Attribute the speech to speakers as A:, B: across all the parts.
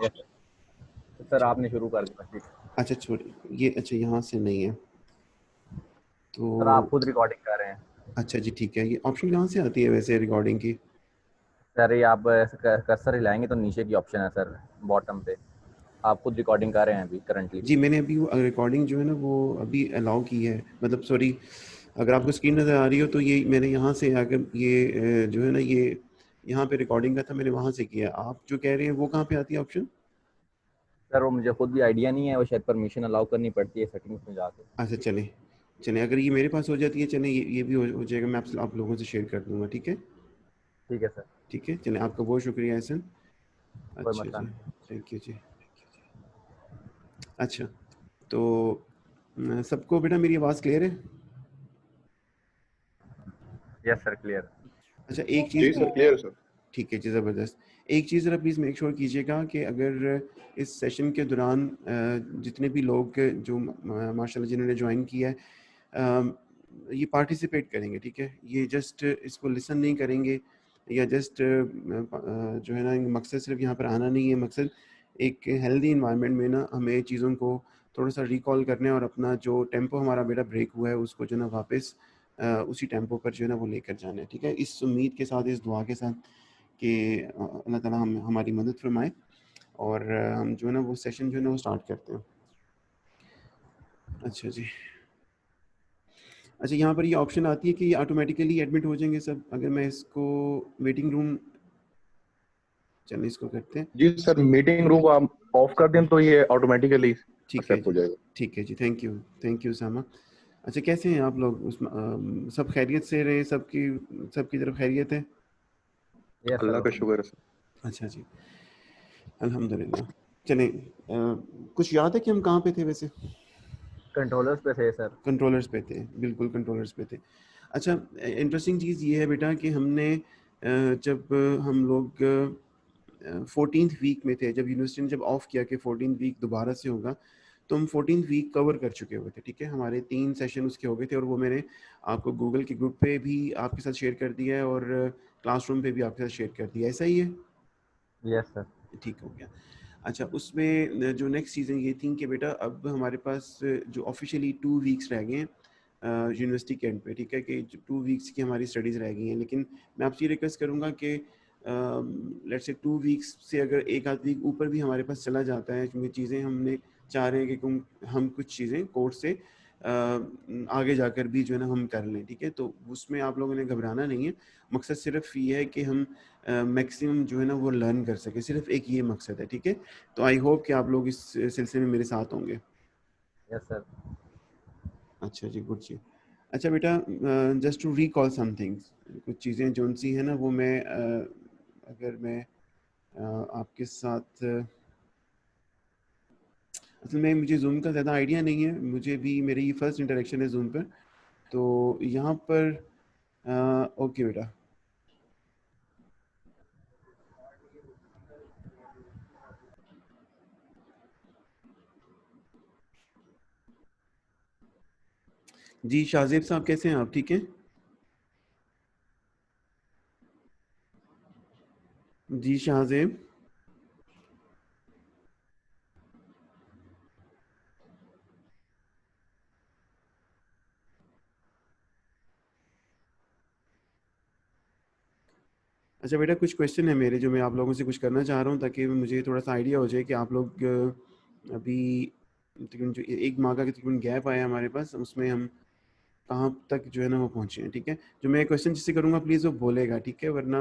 A: Yes sir, आपने शुरू कर दिया ठीक।
B: अच्छा छोड़िए ये, अच्छा यहाँ से नहीं है
A: सर आप
B: तो
A: खुद रिकॉर्डिंग कर रहे हैं।
B: अच्छा जी ठीक है। ये ऑप्शन कहाँ से आती है वैसे रिकॉर्डिंग की?
A: सर ये आप कर्सर हिलाएंगे तो नीचे की ऑप्शन है सर, बॉटम पे। आप खुद रिकॉर्डिंग कर रहे हैं अभी करंटली।
B: जी मैंने अभी वो रिकॉर्डिंग जो है ना वो अभी अलाउ की है, मतलब सॉरी, अगर आपको स्क्रीन नज़र आ रही हो तो ये मैंने यहाँ से आकर ये जो है ना ये यहाँ पे रिकॉर्डिंग का था, मैंने वहाँ से किया। आप जो कह रहे हैं वो कहाँ पे आती है ऑप्शन?
A: सर वो मुझे खुद भी आइडिया नहीं है, वो शायद परमिशन अलाउ करनी पड़ती है सेटिंग्स में जाके।
B: अच्छा चलें चलें, अगर ये मेरे पास हो जाती है चलें, ये भी हो जाएगा, मैं आप लोगों से शेयर कर दूँगा, ठीक है?
A: ठीक है सर,
B: ठीक है चलें, आपका बहुत शुक्रिया एहसन।
A: कोई
B: अच्छा
A: मसला
B: जी,
A: नहीं।
B: थैंक यू जी। अच्छा तो सबको बेटा मेरी आवाज़ क्लियर है?
A: Yes sir, clear.
B: अच्छा एक
C: जी
B: चीज़,
C: सर, क्लियर सर।
B: ठीक है जी, ज़बरदस्त। एक चीज़ ज़रा प्लीज़ मेक श्योर कीजिएगा कि अगर इस सेशन के दौरान जितने भी लोग जो माशाल्लाह जिन्होंने ज्वाइन किया है ये पार्टिसिपेट करेंगे, ठीक है? ये जस्ट इसको लिसन नहीं करेंगे या जस्ट जो है ना मकसद सिर्फ यहाँ पर आना नहीं है, मकसद एक हेल्दी इन्वायरमेंट में ना हमें चीज़ों को थोड़ा सा रिकॉल करने और अपना जो टेम्पो हमारा बेटा ब्रेक हुआ है उसको जो है ना वापस उसी टेम्पो पर जो है ना वो लेकर जाना है, ठीक है? इस उम्मीद के साथ, इस दुआ के साथ कि अल्लाह ताला हमारी मदद फरमाए और हम जो है ना वो सेशन जो है ना वो स्टार्ट करते हैं। अच्छा जी, अच्छा यहाँ पर ये ऑप्शन आती है कि ये ऑटोमेटिकली एडमिट हो जाएंगे सब, अगर मैं इसको वेटिंग रूम, चलिए इसको करते हैं।
C: जी सर, मीटिंग रूम आप ऑफ कर दें तो ये ऑटोमेटिकली
B: ठीक है
C: एक्सेप्ट हो
B: जी,
C: जाएगा।
B: ठीक है जी, थैंक यू सामा। अच्छा कैसे हैं आप लोग? उस सब खैरियत से रहे, सबकी तरफ खैरियत है?
A: यस सर,
C: अल्लाह का शुक्र है सर।
B: अच्छा जी, अल्हम्दुलिल्लाह। चलें कुछ याद है कि हम कहाँ पे थे वैसे?
A: कंट्रोलर्स पे थे सर।
B: कंट्रोलर्स पे थे, बिल्कुल कंट्रोलर्स पे थे। अच्छा इंटरेस्टिंग चीज़ ये है बेटा कि हमने जब हम लोग 14th वीक में थे, जब यूनिवर्सिटी ने जब ऑफ किया कि 14th वीक दोबारा से होगा, तो हम 14th वीक कवर कर चुके हुए थे, ठीक है? हमारे 3 सेशन उसके हो गए थे और वो मैंने आपको गूगल के ग्रुप पे भी आपके साथ शेयर कर दिया है और क्लासरूम पे भी आपके साथ शेयर कर दिया, ऐसा ही है?
A: Yes sir.
B: ठीक हो गया। अच्छा उसमें जो नेक्स्ट चीज़ें ये थी कि बेटा अब हमारे पास जो ऑफिशियली 2 वीक्स रह गए हैं यूनिवर्सिटी के एंड पे, ठीक है? कि 2 वीक्स की हमारी स्टडीज़ रह गई हैं, लेकिन मैं आपसे ये रिक्वेस्ट करूँगा कि लेट्स से 2 वीक्स से अगर एक आध वीक ऊपर भी हमारे पास चला जाता है, क्योंकि चीज़ें हमने चाह रहे हैं कि हम कुछ चीज़ें कोर्स से आगे जाकर भी जो है ना हम कर लें, ठीक है? तो उसमें आप लोगों ने घबराना नहीं है, मकसद सिर्फ ये है कि हम मैक्सिमम जो है ना वो लर्न कर सके, सिर्फ एक ये मकसद है, ठीक है? तो आई होप कि आप लोग इस सिलसिले में मेरे साथ होंगे।
A: Yes sir.
B: अच्छा जी, गुड जी। अच्छा बेटा just to recall some things, कुछ चीज़ें जो सी हैं ना वो मैं अगर मैं आपके साथ असल में मुझे जूम का ज़्यादा आइडिया नहीं है, मुझे भी मेरी ये फर्स्ट इंटरेक्शन है जूम पर, तो यहाँ पर ओके बेटा। जी शाहजेब साहब कैसे हैं आप, ठीक हैं? जी शाहजेब, अच्छा बेटा कुछ क्वेश्चन है मेरे जो मैं आप लोगों से कुछ करना चाह रहा हूँ ताकि मुझे थोड़ा सा आइडिया हो जाए कि आप लोग अभी तकरीबन जो 1 माह का तकरीबन गैप आया हमारे पास, उसमें हम कहाँ तक जो है ना वो पहुँचे हैं, ठीक है? जो मैं क्वेश्चन जिससे करूँगा प्लीज़ वो बोलेगा, ठीक है? वरना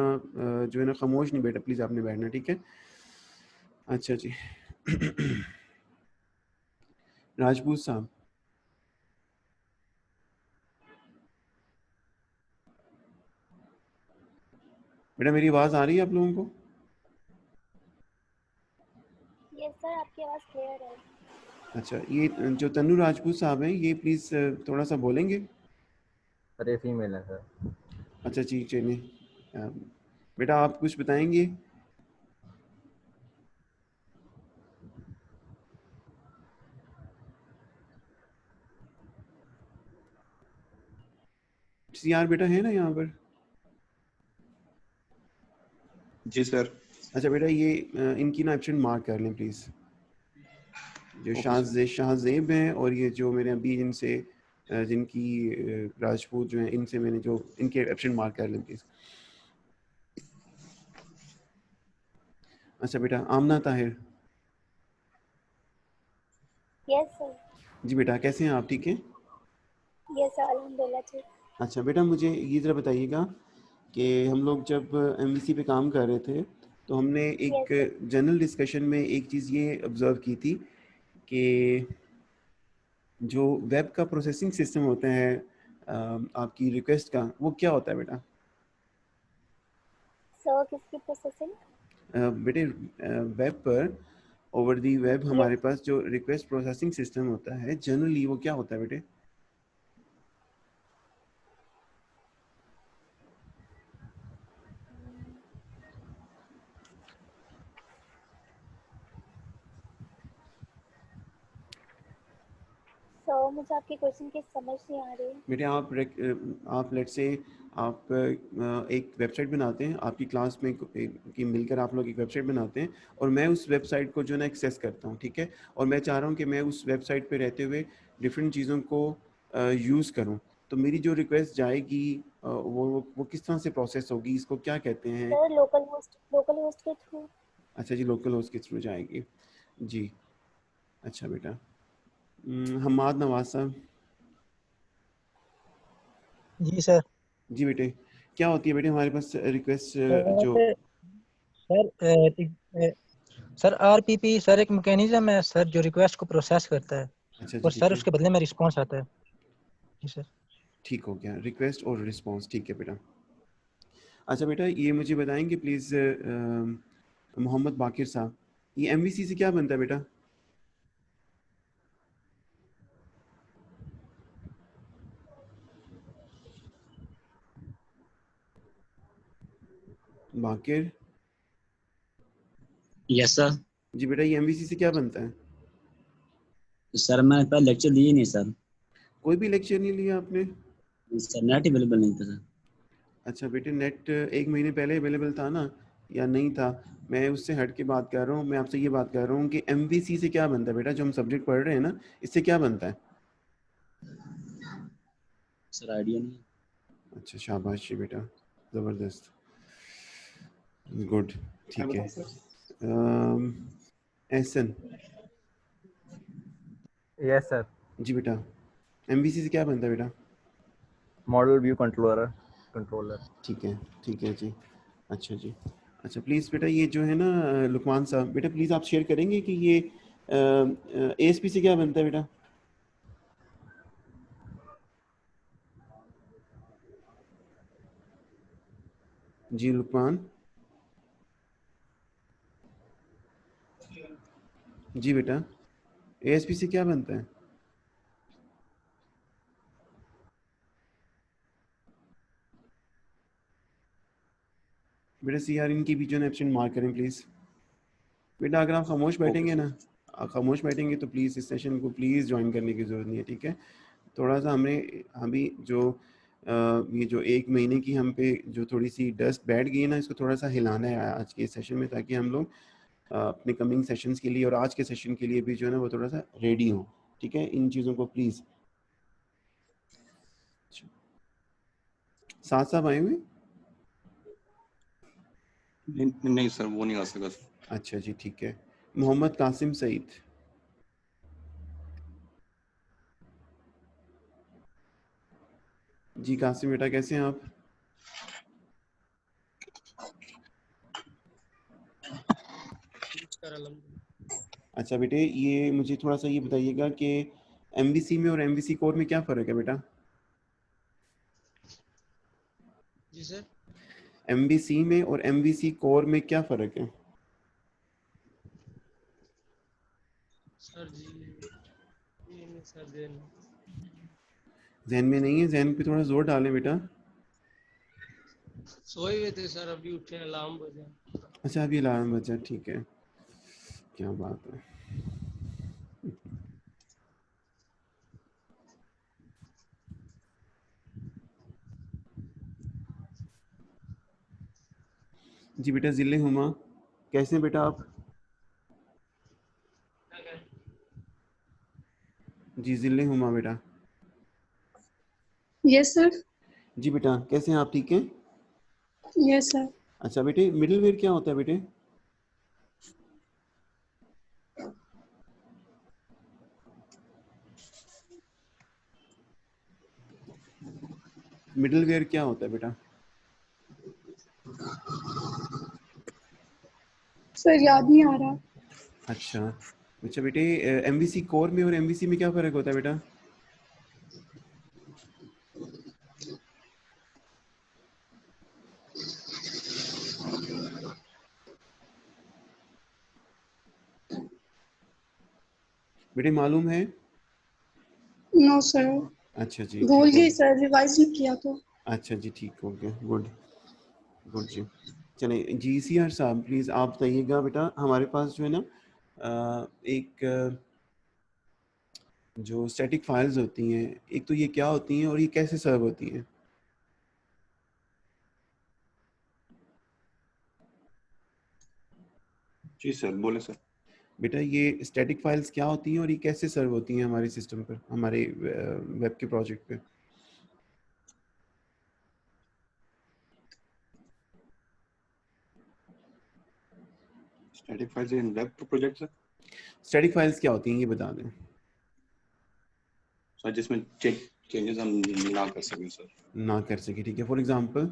B: जो है ना खामोश नहीं बेटा, प्लीज़ आपने बैठना, ठीक है? अच्छा जी। राजपूत साहब, बेटा मेरी आवाज़ आ रही है आप लोगों को?
D: यस सर, आपकी आवाज़ क्लियर है।
B: अच्छा ये जो तन्नू राजपूत साहब हैं ये प्लीज़ थोड़ा सा बोलेंगे?
A: सर ये फीमेल है सर।
B: अच्छा जी चलिए, बेटा आप कुछ बताएंगे? सीआर बेटा है ना यहाँ पर?
E: जी सर।
B: अच्छा बेटा ये इनकी ना एब्सेंट मार्क कर लें प्लीज़, जो
C: ओके सर।
B: शाहजेब हैं और ये जो मेरे अभी जिनसे जिनकी राजपूत जो हैं इनसे मैंने जो इनके एब्सेंट मार्क कर लें प्लीज़। अच्छा बेटा आमना ताहिर।
D: Yes sir.
B: जी बेटा कैसे हैं आप, ठीक हैं?
D: यस सर, अल्हम्दुलिल्लाह ठीक।
B: अच्छा बेटा मुझे ये ज़रा बताइएगा कि हम लोग जब एमवीसी पे काम कर रहे थे तो हमने
D: यस
B: एक
D: सर।
B: जनरल डिस्कशन में एक चीज़ ये ऑब्ज़र्व की थी कि जो वेब का प्रोसेसिंग सिस्टम होता है आपकी रिक्वेस्ट का, वो क्या होता है बेटा?
D: सर किसकी प्रोसेसिंग?
B: बेटे वेब पर ओवर दी वेब
D: यस।
B: हमारे पास जो रिक्वेस्ट प्रोसेसिंग सिस्टम होता है जनरली वो क्या होता है बेटे?
D: सर मुझे आपके क्वेश्चन की समझ नहीं आ रही।
B: बेटे आप लेट से आप एक वेबसाइट बनाते हैं आपकी क्लास में की मिलकर आप लोग एक वेबसाइट बनाते हैं और मैं उस वेबसाइट को जो ना एक्सेस करता हूँ, ठीक है? और मैं चाह रहा हूँ कि मैं उस वेबसाइट पे रहते हुए डिफरेंट चीज़ों को यूज़ करूँ, तो मेरी जो रिक्वेस्ट जाएगी वो किस तरह से प्रोसेस होगी, इसको क्या कहते हैं?
D: सर लोकल होस्ट के थ्रू।
B: अच्छा जी, लोकल होस्ट के थ्रू जाएगी जी। अच्छा बेटा हम्माद नवाज साहब।
E: जी सर।
B: जी बेटे क्या होती है बेटे हमारे पास रिक्वेस्ट जो
E: sir sir sir RPP sir एक मैकेनिज्म है सर जो रिक्वेस्ट को प्रोसेस करता है
B: अच्छा जी
E: और
B: ठीक
E: सर
B: है,
E: उसके बदले में रिस्पांस आता है। जी सर।
B: ठीक हो गया, रिक्वेस्ट और रिस्पांस, ठीक है बेटा। अच्छा बेटा ये मुझे बताएंगे प्लीज़ मोहम्मद बाकिर साहब, ये एमवीसी से क्या बनता है बेटा? बाकिर
F: यस सर।
B: जी बेटा ये एमवीसी से क्या बनता है?
F: सर मैंने पहले लेक्चर दिए नहीं सर।
B: कोई भी लेक्चर नहीं लिया आपने?
F: सर नेट अवेलेबल नहीं था सर।
B: अच्छा बेटे नेट एक महीने पहले अवेलेबल था ना या नहीं था? मैं उससे हट के बात कर रहा हूँ, मैं आपसे ये बात कर रहा हूँ कि एमवीसी से क्या बनता है बेटा, जो हम सब्जेक्ट पढ़ रहे हैं ना इससे क्या बनता है?
F: सर आइडिया नहीं है।
B: अच्छा शाबाश जी बेटा, ज़बरदस्त, गुड, ठीक है। एहसन।
A: Yes sir.
B: जी बेटा एमवीसी से क्या बनता है बेटा?
A: Model view controller controller.
B: ठीक है जी, अच्छा जी। अच्छा प्लीज़ बेटा ये जो है ना लुकमान साहब, बेटा प्लीज़ आप शेयर करेंगे कि ये एएसपी से क्या बनता है बेटा? जी लुकमान। जी बेटा एएसपी से क्या बनता है? बेटा सीआर इनकी भी जो है एब्सेंट मार्क करें प्लीज़। बेटा अगर आप खामोश
C: ओके
B: बैठेंगे
C: सर।
B: ना, आप खामोश बैठेंगे तो प्लीज़ इस सेशन को प्लीज़ ज्वाइन करने की ज़रूरत नहीं है, ठीक है? थोड़ा सा हमें अभी जो ये जो एक महीने की हम पे जो थोड़ी सी डस्ट बैठ गई है ना, इसको थोड़ा सा हिलाना है आज के सेशन में, ताकि हम लोग अपने कमिंग सेशंस के लिए और आज के सेशन के लिए भी जो है ना वो थोड़ा सा रेडी हो, ठीक है? इन चीज़ों को प्लीज़। साथ साहब आए हुए?
C: नहीं नहीं सर, वो नहीं आ सका सर।
B: अच्छा जी ठीक है। मोहम्मद कासिम सईद। जी कासिम बेटा कैसे हैं आप? अच्छा बेटे ये मुझे थोड़ा सा ये बताइएगा कि एमवीसी में और एमवीसी कोर में क्या फ़र्क है बेटा?
E: जी सर।
B: एमवीसी में और एमवीसी कोर में क्या फ़र्क है?
E: सर जी सर
B: जहन में नहीं है, जहन पे थोड़ा जोर डालें बेटा।
E: सोए हुए थे सर, अभी उठे, अलार्म बजा।
B: अच्छा अभी अलार्म बजा, ठीक है, क्या बात है। जी बेटा ज़िले हुमा। कैसे हैं बेटा आप? जी जिले हुमा बेटा।
G: Yes sir.
B: जी बेटा कैसे हैं आप, ठीक हैं?
G: Yes sir.
B: अच्छा बेटे, मिडिलवेयर क्या होता है बेटे? मिडिलवेयर क्या होता है बेटा?
G: सर याद नहीं आ रहा।
B: अच्छा अच्छा बेटे, एमवीसी कोर में और एमवीसी में क्या फ़र्क होता है बेटा? बेटे मालूम है?
G: नो सर,
B: अच्छा जी
G: भूल
B: ठीक है।
G: गई सर, रिवाइज नहीं किया तो।
B: अच्छा जी ठीक हो गया, गुड गुड जी। चलिए जीसीआर साहब प्लीज़ आप बताइएगा बेटा, हमारे पास जो है ना एक जो स्टैटिक फाइल्स होती हैं, एक तो ये क्या होती हैं और ये कैसे सर्व होती हैं?
H: जी सर, बोले सर।
B: बेटा ये स्टैटिक फाइल्स क्या होती हैं और ये कैसे सर्व होती हैं हमारे सिस्टम पर, हमारे वेब के प्रोजेक्ट पे?
H: Static files in web project sir.
B: Static files क्या होती हैं ये बता दें।
H: सर जिसमें चेंजेस हम ना कर सकें सर।
B: ना कर सके, ठीक है। For example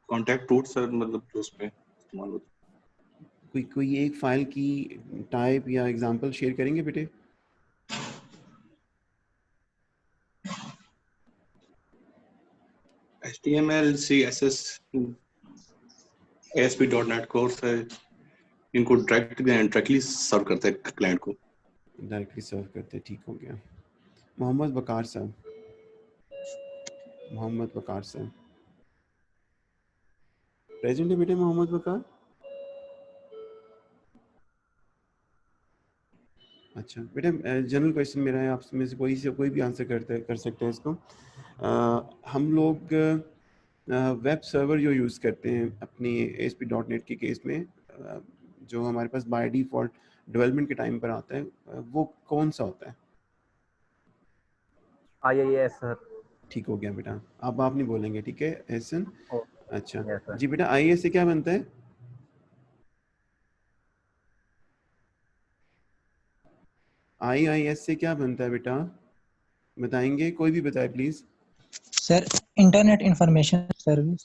H: contact route sir, मतलब जो उस पे इस्तेमाल होता
B: कोई एक फाइल की टाइप या एग्जांपल शेयर करेंगे बेटे?
H: है। HTML CSS ASP.NET कोर्स है, इनको डायरेक्टली सर्व करते हैं क्लाइंट को।
B: डायरेक्टली सर्व करते, ठीक हो गया। मोहम्मद वकार साहब, मोहम्मद वकार साहब प्रेजेंट है बेटे? मोहम्मद वकार, अच्छा बेटा जनरल क्वेश्चन मेरा है, आप में से कोई भी आंसर कर सकते हैं इसको। हम लोग वेब सर्वर जो यूज़ करते हैं अपनी ASP.NET के केस में, जो हमारे पास बाय डिफ़ॉल्ट डेवलपमेंट के टाइम पर आता है, वो कौन सा होता है?
A: IIS sir.
B: ठीक हो गया बेटा, अब आप नहीं बोलेंगे, ठीक है एहसन।
A: ओ,
B: अच्छा
A: यस सर।
B: जी बेटा, IIS से क्या बनता है? IIS से क्या बनता है बेटा, बताएंगे? कोई भी बताए please.
E: Sir internet information service.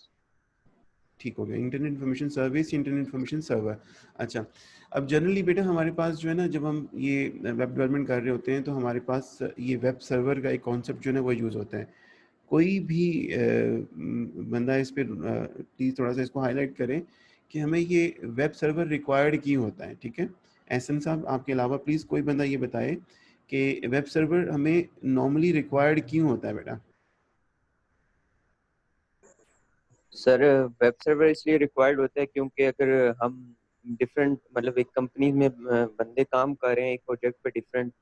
B: ठीक हो गया, internet information service, internet information server. अच्छा अब जनरली बेटा हमारे पास जो है ना, जब हम ये वेब डेवलपमेंट कर रहे होते हैं तो हमारे पास ये वेब सर्वर का एक कॉन्सेप्ट जो है ना वो यूज़ होता है। कोई भी बंदा इस पर प्लीज़ थोड़ा सा इसको हाईलाइट करें कि हमें ये वेब सर्वर रिक्वायर्ड क्यों होता है, ठीक है? एहसन साहब आपके अलावा प्लीज़ कोई बंदा ये बताए कि वेब सर्वर हमें नॉर्मली रिक्वायर्ड क्यों होता है बेटा?
I: सर वेब सर्वर इसलिए रिक्वायर्ड होता है क्योंकि अगर हम डिफरेंट मतलब एक कंपनी में बंदे काम कर रहे हैं एक प्रोजेक्ट पे डिफरेंट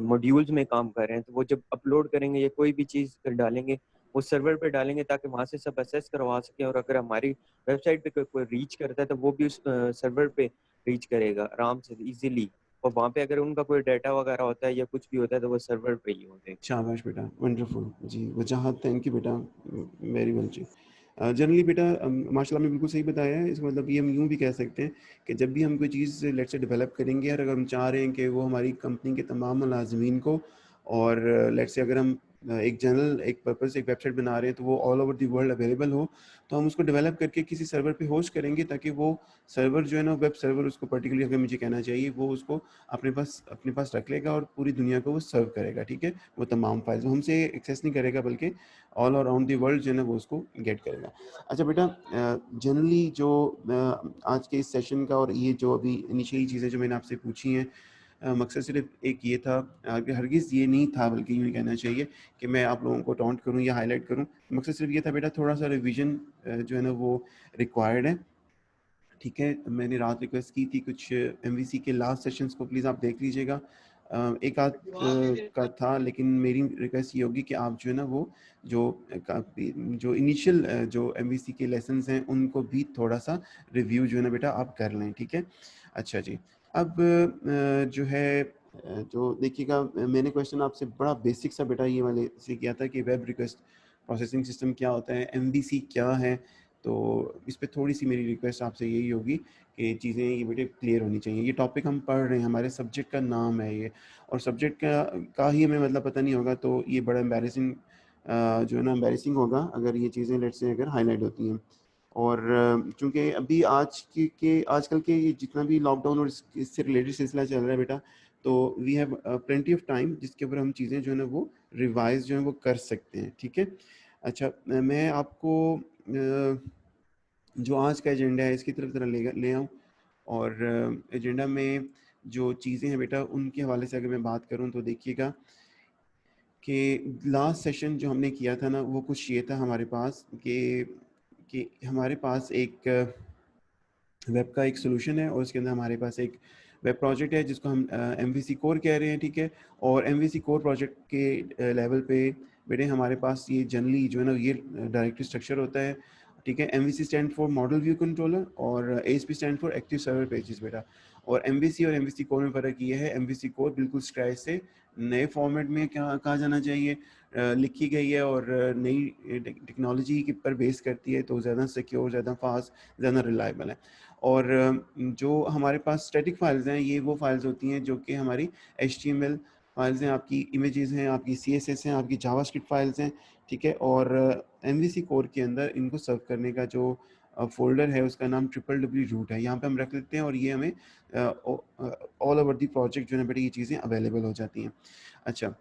I: मॉड्यूल्स में काम कर रहे हैं, तो वो जब अपलोड करेंगे या कोई भी चीज़ डालेंगे वो सर्वर पे डालेंगे ताकि वहां से सब असेस करवा सकें, और अगर हमारी वेबसाइट पे कोई रीच करता है तो वो भी उस सर्वर पे रीच करेगा आराम से इजीली, और वहाँ पे अगर उनका कोई डाटा वगैरह होता है या कुछ भी होता है तो वो सर्वर पे ही होते हैं।
B: शाबाश बेटा, wonderful ji, Wajahat, thank you बेटा, वेरी वेल जी। जनरली बेटा माशाल्लाह में बिल्कुल सही बताया है। इसका मतलब ये हम यूँ भी कह सकते हैं कि जब भी हम कोई चीज़ लेट से डेवलप करेंगे और अगर हम चाह रहे हैं कि वो हमारी कंपनी के तमाम मुलाजमीन को, और लेट से अगर हम एक जनरल एक पर्पस एक वेबसाइट बना रहे हैं तो वो all over the world available हो, तो हम उसको डेवलप करके किसी सर्वर पे होस्ट करेंगे ताकि वो सर्वर जो है ना, वेब सर्वर उसको पर्टिकुलरली अगर मुझे कहना चाहिए, वो उसको अपने पास रख लेगा और पूरी दुनिया को वो सर्व करेगा, ठीक है? वो तमाम फाइल्स हमसे एक्सेस नहीं करेगा बल्कि ऑल अराउंड द वर्ल्ड जो है ना वो उसको गेट करेगा। अच्छा बेटा जनरली जो आज के इस सेशन का और ये जो अभी इनिशियली चीज़ें जो मैंने आपसे पूछी हैं, मकसद सिर्फ एक ये था, हरगिज़ ये नहीं था बल्कि यूँ कहना चाहिए कि मैं आप लोगों को टॉन्ट करूँ या हाईलाइट करूँ। मकसद सिर्फ ये था बेटा, थोड़ा सा रिवीजन जो है ना वो रिक्वायर्ड है, ठीक है? मैंने रात रिक्वेस्ट की थी कुछ MVC के लास्ट सेशंस को प्लीज़ आप देख लीजिएगा। एक आध का था, लेकिन मेरी रिक्वेस्ट ये होगी कि आप जो है ना वो जो इनिशियल जो एमवीसी के लेसन्स हैं उनको भी थोड़ा सा रिव्यू जो है ना बेटा आप कर लें, ठीक है। अच्छा जी, अब जो है जो देखिएगा, मैंने क्वेश्चन आपसे बड़ा बेसिक सा बेटा ये वाले से किया था कि वेब रिक्वेस्ट प्रोसेसिंग सिस्टम क्या होता है, एमवीसी क्या है, तो इस पे थोड़ी सी मेरी रिक्वेस्ट आपसे यही होगी कि चीज़ें ये बेटे क्लियर होनी चाहिए। ये टॉपिक हम पढ़ रहे हैं, हमारे सब्जेक्ट का नाम है ये, और सब्जेक्ट का ही हमें मतलब पता नहीं होगा तो ये बड़ा एम्बैरेसिंग जो है ना एम्बैरेसिंग होगा अगर ये चीज़ें लेट्स से अगर हाईलाइट होती हैं। और चूँकि अभी आजकल के ये जितना भी लॉकडाउन और इससे रिलेटेड सिलसिला चल रहा है बेटा, तो we have plenty of time जिसके ऊपर हम चीज़ें जो है ना वो रिवाइज जो है वो कर सकते हैं, ठीक है। अच्छा, मैं आपको जो आज का एजेंडा है इसकी तरफ ले आऊँ, और एजेंडा में जो चीज़ें हैं बेटा उनके हवाले से अगर मैं बात करूँ तो देखिएगा कि लास्ट सेशन जो हमने किया था ना वो कुछ ये था हमारे पास कि हमारे पास एक वेब का एक सोल्यूशन है और उसके अंदर हमारे पास एक वेब प्रोजेक्ट है जिसको हम MVC कोर कह रहे हैं, ठीक है। और MVC कोर प्रोजेक्ट के लेवल पे बेटे हमारे पास ये जनरली जो है ना ये डायरेक्टरी स्ट्रक्चर होता है, ठीक है। MVC stand for model view controller और ASP stand for active server pages बेटा। और MVC और MVC कोर में फ़र्क ये है, MVC कोर बिल्कुल स्क्रैच से नए फॉर्मेट में क्या कहा जाना चाहिए लिखी गई है और नई टेक्नोलॉजी के पर बेस करती है, तो ज़्यादा सिक्योर, ज़्यादा फास्ट, ज़्यादा रिलायबल है। और जो हमारे पास स्टैटिक फाइल्स हैं ये वो फाइल्स होती हैं जो कि हमारी HTML फाइल्स हैं, आपकी इमेजेस हैं, आपकी CSS हैं, आपकी जावास्क्रिप्ट फाइल्स हैं, ठीक है। और MVC कोर के अंदर इनको सर्व करने का जो फोल्डर है उसका नाम www रूट है, यहाँ पे हम रख लेते हैं और ये हमें ऑल ओवर दी प्रोजेक्ट जो है बेटा ये चीज़ें अवेलेबल हो जाती हैं। अच्छा,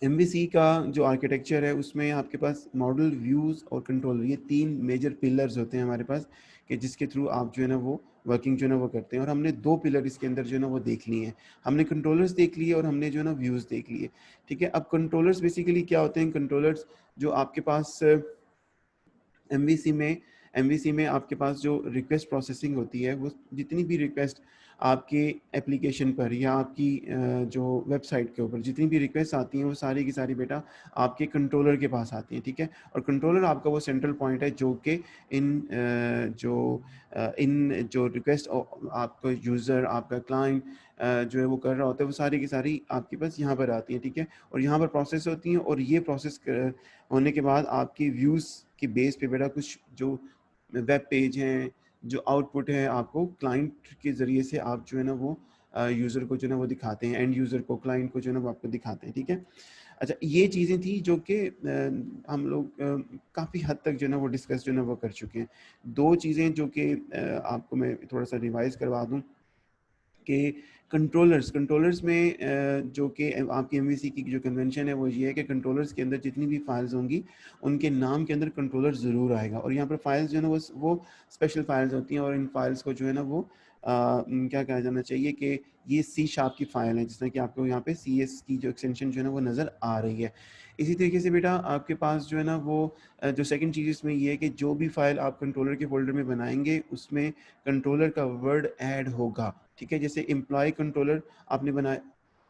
B: MVC का जो आर्किटेक्चर है उसमें आपके पास मॉडल, व्यूज़ और कंट्रोलर, ये 3 मेजर पिलर्स होते हैं हमारे पास कि जिसके थ्रू आप जो है ना वो वर्किंग जो है ना वो करते हैं। और हमने 2 पिलर इसके अंदर जो है ना वो देख लिए हैं, हमने कंट्रोलर्स देख लिए और हमने जो है ना व्यूज़ देख लिए, ठीक है। अब कंट्रोलर्स बेसिकली क्या होते हैं, कंट्रोलर्स जो आपके पास MVC में आपके पास जो रिक्वेस्ट प्रोसेसिंग होती है वो जितनी भी रिक्वेस्ट आपके एप्लीकेशन पर या आपकी जो वेबसाइट के ऊपर जितनी भी रिक्वेस्ट आती हैं वो सारी की सारी बेटा आपके कंट्रोलर के पास आती हैं, ठीक है। और कंट्रोलर आपका वो सेंट्रल पॉइंट है जो कि इन जो रिक्वेस्ट आपका यूज़र, आपका क्लाइंट जो है वो कर रहा होता है वो सारी की सारी आपके पास यहाँ पर आती है, ठीक है। और यहाँ पर प्रोसेस होती हैं और ये प्रोसेस होने के बाद आपके व्यूज़ के बेस पे बेटा कुछ जो वेब पेज हैं, जो आउटपुट है आपको क्लाइंट के ज़रिए से आप जो है ना वो यूज़र को जो है ना वो दिखाते हैं, एंड यूज़र को, क्लाइंट को जो है ना वो आपको दिखाते हैं, ठीक है। अच्छा, ये चीज़ें थी जो कि हम लोग काफ़ी हद तक जो है ना वो डिस्कस जो है ना वो कर चुके हैं। 2 चीज़ें जो कि आपको मैं थोड़ा सा रिवाइज़ करवा दूँ कि कंट्रोलर्स में जो कि आपकी MVC की जो कन्वेंशन है वो ये है कि कंट्रोलर्स के अंदर जितनी भी फाइल्स होंगी उनके नाम के अंदर कंट्रोलर ज़रूर आएगा। और यहाँ पर फाइल्स जो है ना वो स्पेशल फाइल्स होती हैं और इन फाइल्स को जो है ना वो क्या कहा जाना चाहिए कि ये C# की फ़ाइल है, जिस तरह कि आपको यहाँ पे CS की जो एक्सटेंशन जो है ना वो नज़र आ रही है। इसी तरीके से बेटा आपके पास जो है ना वो जो सेकंड चीज़ इसमें ये है कि जो भी फाइल आप कंट्रोलर के फोल्डर में बनाएंगे उसमें कंट्रोलर का वर्ड ऐड होगा, ठीक है। जैसे एम्प्लॉय कंट्रोलर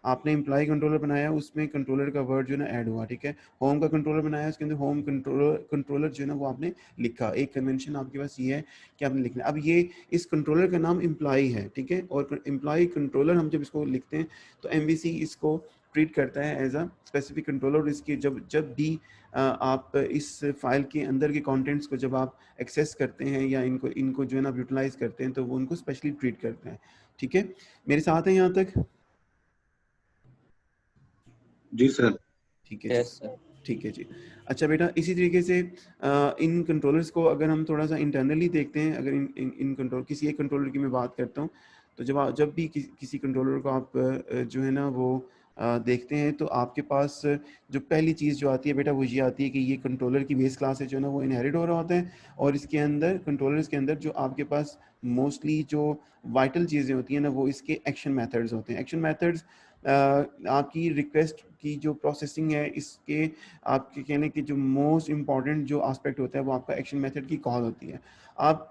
B: आपने एम्प्लॉय कंट्रोलर बनाया, उसमें कंट्रोलर का वर्ड जो है ना ऐड हुआ, ठीक है। होम का कंट्रोलर बनाया, उसके अंदर होम कंट्रोलर जो है ना वो आपने लिखा। एक कन्वेंशन आपके पास ये है कि आपने लिखना। अब ये इस कंट्रोलर का नाम एम्प्लॉय है, ठीक है। और एम्प्लॉय कंट्रोलर हम जब इसको लिखते हैं तो MVC इसको ट्रीट करता है एज अ स्पेसिफिक कंट्रोलर। इसकी जब भी आप इस फाइल के अंदर के कंटेंट्स को जब आप एक्सेस करते हैं या इनको जो है ना यूटिलाइज करते हैं तो वो उनको स्पेशली ट्रीट करते हैं, ठीक है। मेरे साथ हैं यहाँ तक?
H: जी सर।
B: ठीक है
I: यस
B: जी,
I: सर।
B: ठीक है जी। अच्छा बेटा, इसी तरीके से इन कंट्रोलर्स को अगर हम थोड़ा सा इंटरनली देखते हैं, अगर इन कंट्रोल किसी एक कंट्रोलर की मैं बात करता हूँ, तो जब भी किसी कंट्रोलर को आप जो है ना वो देखते हैं तो आपके पास जो पहली चीज़ जो आती है बेटा वो ये आती है कि ये कंट्रोलर की बेस क्लास है जो है ना वो इनहेरिट हो रहा होता है। और इसके अंदर कंट्रोलर्स के अंदर जो आपके पास मोस्टली जो वाइटल चीज़ें होती हैं ना वो इसके एक्शन मेथड्स होते हैं। एक्शन मेथड्स आपकी रिक्वेस्ट की जो प्रोसेसिंग है, इसके आपके कहने के जो मोस्ट इम्पॉर्टेंट जो एस्पेक्ट होता है वो आपका एक्शन मेथड की कॉल होती है। आप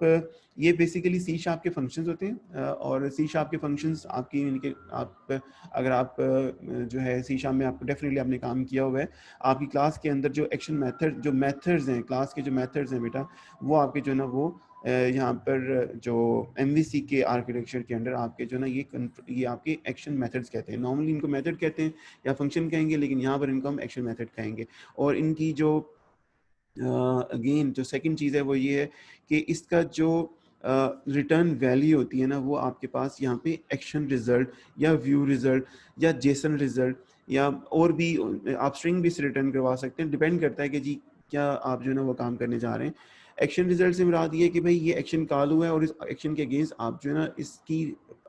B: ये बेसिकली सी शार्प के फंक्शंस होते हैं, और सी शार्प के फंक्शंस आपकी इनके आप अगर आप जो है सी शार्प में आपको डेफिनेटली आपने काम किया हुआ है, आपकी क्लास के अंदर जो एक्शन मेथड जो मेथड्स हैं, क्लास के जो मेथड्स हैं बेटा, वो आपके जो है ना वो यहाँ पर जो MVC के आर्किटेक्चर के अंदर आपके जो ना ये आपके एक्शन मेथड्स कहते हैं। नॉर्मली इनको मेथड कहते हैं या फंक्शन कहेंगे, लेकिन यहाँ पर इनको हम एक्शन मेथड कहेंगे। और इनकी जो अगेन जो सेकंड चीज़ है वो ये है कि इसका जो रिटर्न वैल्यू होती है ना, वो आपके पास यहाँ पे एक्शन रिजल्ट या व्यू रिजल्ट या जेसन रिजल्ट या और भी आप स्ट्रिंग भी रिटर्न करवा सकते हैं, डिपेंड करता है कि जी क्या आप जो है ना वो काम करने जा रहे हैं। एक्शन रिजल्ट से मुराद ये है कि भाई ये एक्शन कॉल हुआ है और इस एक्शन के अगेंस्ट आप जो है ना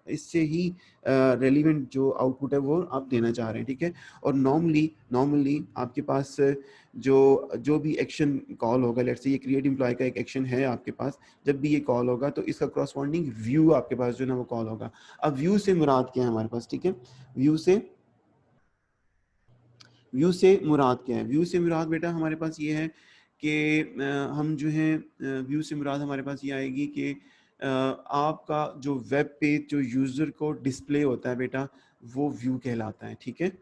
B: इससे ही रेलिवेंट जो आउटपुट है वो आप देना चाह रहे हैं, ठीक है। और नॉर्मली आपके पास जो भी एक्शन कॉल होगा, लेट्स से ये क्रिएट एम्प्लॉय का एक एक्शन है आपके पास, जब भी ये कॉल होगा तो इसका करस्पॉन्डिंग व्यू आपके पास जो है ना वो कॉल होगा। अब व्यू से मुराद क्या है हमारे पास, ठीक है, व्यू से मुराद क्या है? व्यू से मुराद बेटा हमारे पास ये है कि हम जो है व्यू से मुराद हमारे पास ये आएगी कि आपका जो वेब पेज जो यूज़र को डिस्प्ले होता है बेटा, वो व्यू कहलाता है, ठीक है।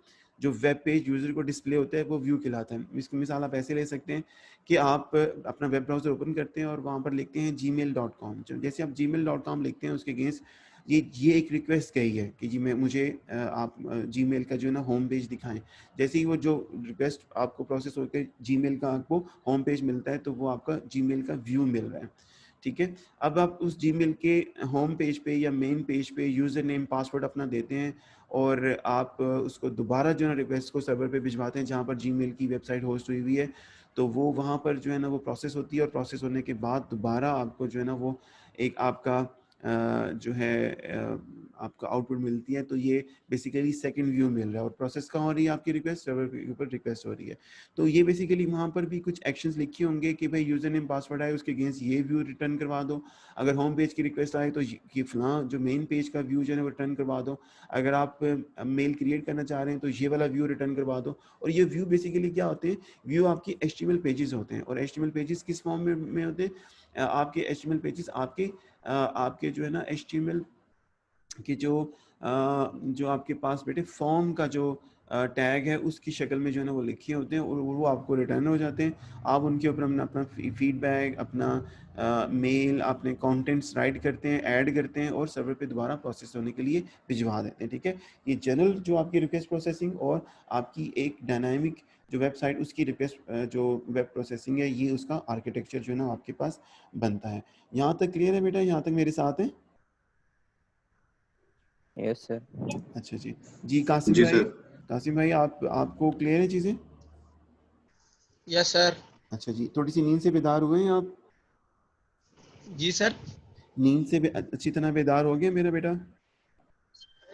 B: जो वेब पेज यूज़र को डिस्प्ले होता है वो व्यू कहलाता है। इसकी मिसाल आप ऐसे ले सकते हैं कि आप अपना वेब ब्राउज़र ओपन करते हैं और वहाँ पर लिखते हैं gmail.com। जैसे आप gmail.com लिखते हैं, उसके अगेंस्ट ये एक रिक्वेस्ट कही है कि जी मुझे आप जीमेल का जो है ना होम पेज दिखाएं। जैसे ही वो जो रिक्वेस्ट आपको प्रोसेस होकर जीमेल का आपको होम पेज मिलता है, तो वो आपका जीमेल का व्यू मिल रहा है, ठीक है। अब आप उस जीमेल के होम पेज पे या मेन पेज पे यूज़र नेम पासवर्ड अपना देते हैं और आप उसको दोबारा जो है ना रिक्वेस्ट को सर्वर पे भिजवाते हैं जहाँ पर जीमेल की वेबसाइट होस्ट हुई हुई है, तो वो वहाँ पर जो है ना वो प्रोसेस होती है और प्रोसेस होने के बाद दोबारा आपको जो है ना वो एक आपका जो है आपका आउटपुट मिलती है। तो ये बेसिकली सेकंड व्यू मिल रहा है और प्रोसेस कहाँ हो रही है आपकी रिक्वेस्ट, सर्वर के ऊपर रिक्वेस्ट हो रही है। तो ये बेसिकली वहाँ पर भी कुछ एक्शंस लिखे होंगे कि भाई यूज़र नेम पासवर्ड आए उसके अगेंस्ट ये व्यू रिटर्न करवा दो। अगर होम पेज की रिक्वेस्ट आए तो कि फलां जो मेन पेज का व्यू जो है वो रिटर्न करवा दो। अगर आप मेल क्रिएट करना चाह रहे हैं तो ये वाला व्यू रिटर्न करवा दो। और ये व्यू बेसिकली क्या होते हैं, व्यू आपकी HTML पेजेस होते हैं। और HTML पेजेस किस फॉर्म में होते हैं? आपके HTML पेजेस आपके जो है ना HTML कि जो आपके पास बेटे फॉर्म का जो टैग है उसकी शक्ल में जो है ना वो लिखे होते हैं और वो आपको रिटर्न हो जाते हैं। आप उनके ऊपर अपना फीडबैक, अपना मेल, अपने कंटेंट्स राइट करते हैं, ऐड करते हैं और सर्वर पे दोबारा प्रोसेस होने के लिए भिजवा देते हैं, ठीक है। ये जनरल जो आपकी रिक्वेस्ट प्रोसेसिंग और आपकी एक डायनामिक जो वेबसाइट उसकी रिक्वेस्ट जो वेब प्रोसेसिंग है, ये उसका आर्किटेक्चर जो है ना आपके पास बनता है। यहाँ तक क्लियर है बेटा? यहाँ तक मेरे साथ है?
I: Yes sir.
B: अच्छा जी कासिम
H: जी
B: भाई,
H: सर।
B: कासिम भाई आपको क्लियर है चीज़ें?
J: Yes sir.
B: अच्छा जी, थोड़ी सी नींद से बेदार हुए हैं आप?
J: जी सर।
B: नींद से अच्छी तरह बेदार हो गए मेरा बेटा?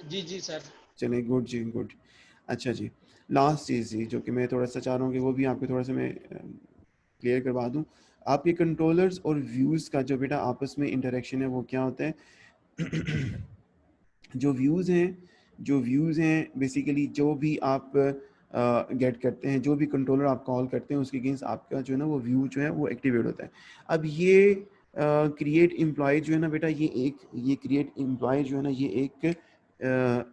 J: जी सर।
B: चले, गुड जी गुड। अच्छा जी, लास्ट चीज़ जी जो कि मैं थोड़ा सा चाह रहा हूँ कि वो भी आपको थोड़ा सा मैं क्लियर करवा दूँ। आपके कंट्रोलर्स और व्यूज़ का जो बेटा आपस में इंटरेक्शन है वो क्या होता है? जो व्यूज़ हैं बेसिकली जो भी आप गेट करते हैं, जो भी कंट्रोलर आप कॉल करते हैं उसके अगेंस्ट आपका जो है ना वो व्यू जो है वो एक्टिवेट होता है। अब ये क्रिएट एम्प्लॉय जो है ना बेटा, ये क्रिएट एम्प्लॉय जो है ना ये एक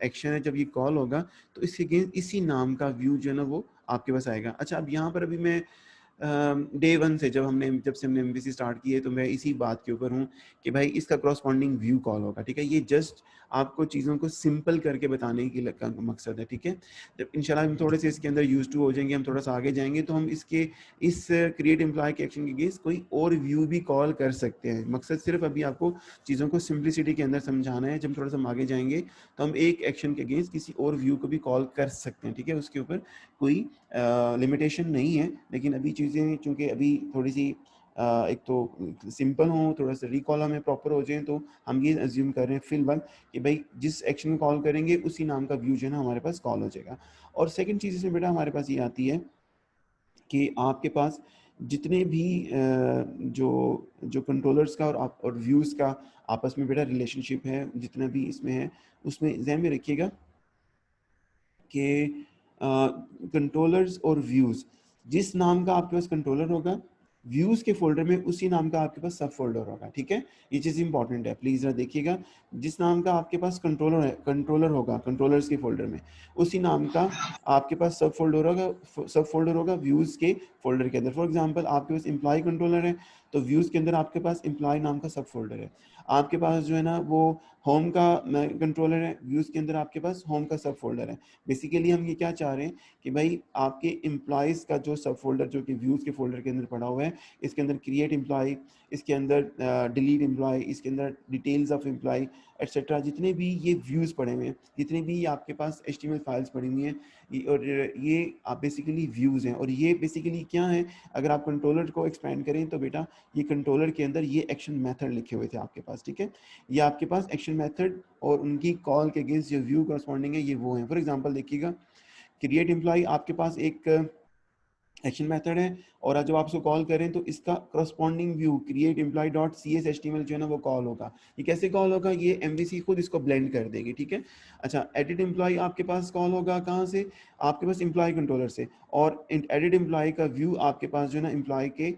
B: एक्शन है। जब ये कॉल होगा तो इसके अगेंस्ट इसी नाम का व्यू जो है ना वो आपके पास आएगा। अच्छा, अब यहाँ पर अभी मैं डे वन से जब से हमने MVC स्टार्ट की है तो मैं इसी बात के ऊपर हूँ कि भाई इसका करस्पॉन्डिंग व्यू कॉल होगा, ठीक है। ये जस्ट आपको चीज़ों को सिंपल करके बताने की मकसद है, ठीक है। जब इंशाल्लाह हम थोड़े से इसके अंदर यूज टू हो जाएंगे, हम थोड़ा सा आगे जाएंगे तो हम इस क्रिएट एम्प्लॉय के एक्शन के अगेंस्ट कोई और व्यू भी कॉल कर सकते हैं। मकसद सिर्फ अभी आपको चीज़ों को सिंप्लिसिटी के अंदर समझाना है। जब थोड़ा सा हम आगे जाएंगे तो हम एक एक्शन के अगेंस्ट किसी और व्यू को भी कॉल कर सकते हैं, ठीक है। उसके ऊपर कोई लिमिटेशन नहीं है। लेकिन अभी चीज़ें चूँकि अभी थोड़ी सी एक तो सिंपल हो, थोड़ा सा रिकॉल हमें प्रॉपर हो जाए, तो हम ये अज्यूम कर रहे हैं फिलहाल कि भाई जिस एक्शन को कॉल करेंगे उसी नाम का व्यू जो है ना हमारे पास कॉल हो जाएगा। और सेकंड चीज़ इसमें बेटा हमारे पास ये आती है कि आपके पास जितने भी जो कंट्रोलर्स का और व्यूज़ का आपस में बेटा रिलेशनशिप है, जितना भी इसमें है उसमें ध्यान में रखिएगा कि कंट्रोलर्स और व्यूज़, जिस नाम का आपके पास कंट्रोलर होगा व्यूज़ के फोल्डर में उसी नाम का आपके पास सब फोल्डर होगा, ठीक है। ये चीज़ इंपॉर्टेंट है, प्लीज़ जरा देखिएगा। जिस नाम का आपके पास कंट्रोलर होगा कंट्रोलर्स के फोल्डर में, उसी नाम का आपके पास सब फोल्डर होगा व्यूज़ के फोल्डर के अंदर। फॉर एग्जांपल आपके पास एम्प्लॉय कंट्रोलर है तो व्यूज़ के अंदर आपके पास एम्प्लॉय नाम का सब फोल्डर है। आपके पास जो है ना वो होम का कंट्रोलर है, व्यूज़ के अंदर आपके पास होम का सब फोल्डर है। बेसिकली हम ये क्या चाह रहे हैं कि भाई आपके एम्प्लॉयज़ का जो सब फोल्डर जो कि व्यूज़ के फोल्डर के अंदर पड़ा हुआ है, इसके अंदर क्रिएट एम्प्लॉय, इसके अंदर डिलीट एम्प्लॉय, इसके अंदर डिटेल्स ऑफ एम्प्लॉय एटसेट्रा, जितने भी ये व्यूज़ पड़े हुए हैं, जितने भी आपके पास HTML फाइल्स पड़ी हुई हैं, और ये आप बेसिकली व्यूज़ हैं। और ये बेसिकली क्या है, अगर आप कंट्रोलर को एक्सपेंड करें तो बेटा ये कंट्रोलर के अंदर ये एक्शन मेथड लिखे हुए थे आपके पास, ठीक है। ये आपके पास एक्शन मेथड और उनकी कॉल के अगेंस्ट जो व्यू करस्पॉन्डिंग है ये वो है। फॉर एग्जांपल देखिएगा, क्रिएट एम्प्लॉय आपके पास एक एक्शन मेथड है, और जब आप उसको कॉल करें तो इसका corresponding view create employ dot CS HTML जो है ना वो कॉल होगा। ये कैसे कॉल होगा, ये MVC खुद इसको ब्लेंड कर देगी, ठीक है। अच्छा, एडिट एम्प्लॉय आपके पास कॉल होगा कहाँ से, आपके पास एम्प्लॉय कंट्रोलर से, और एडिट एम्प्लॉय का व्यू आपके पास जो है ना एम्प्लॉय के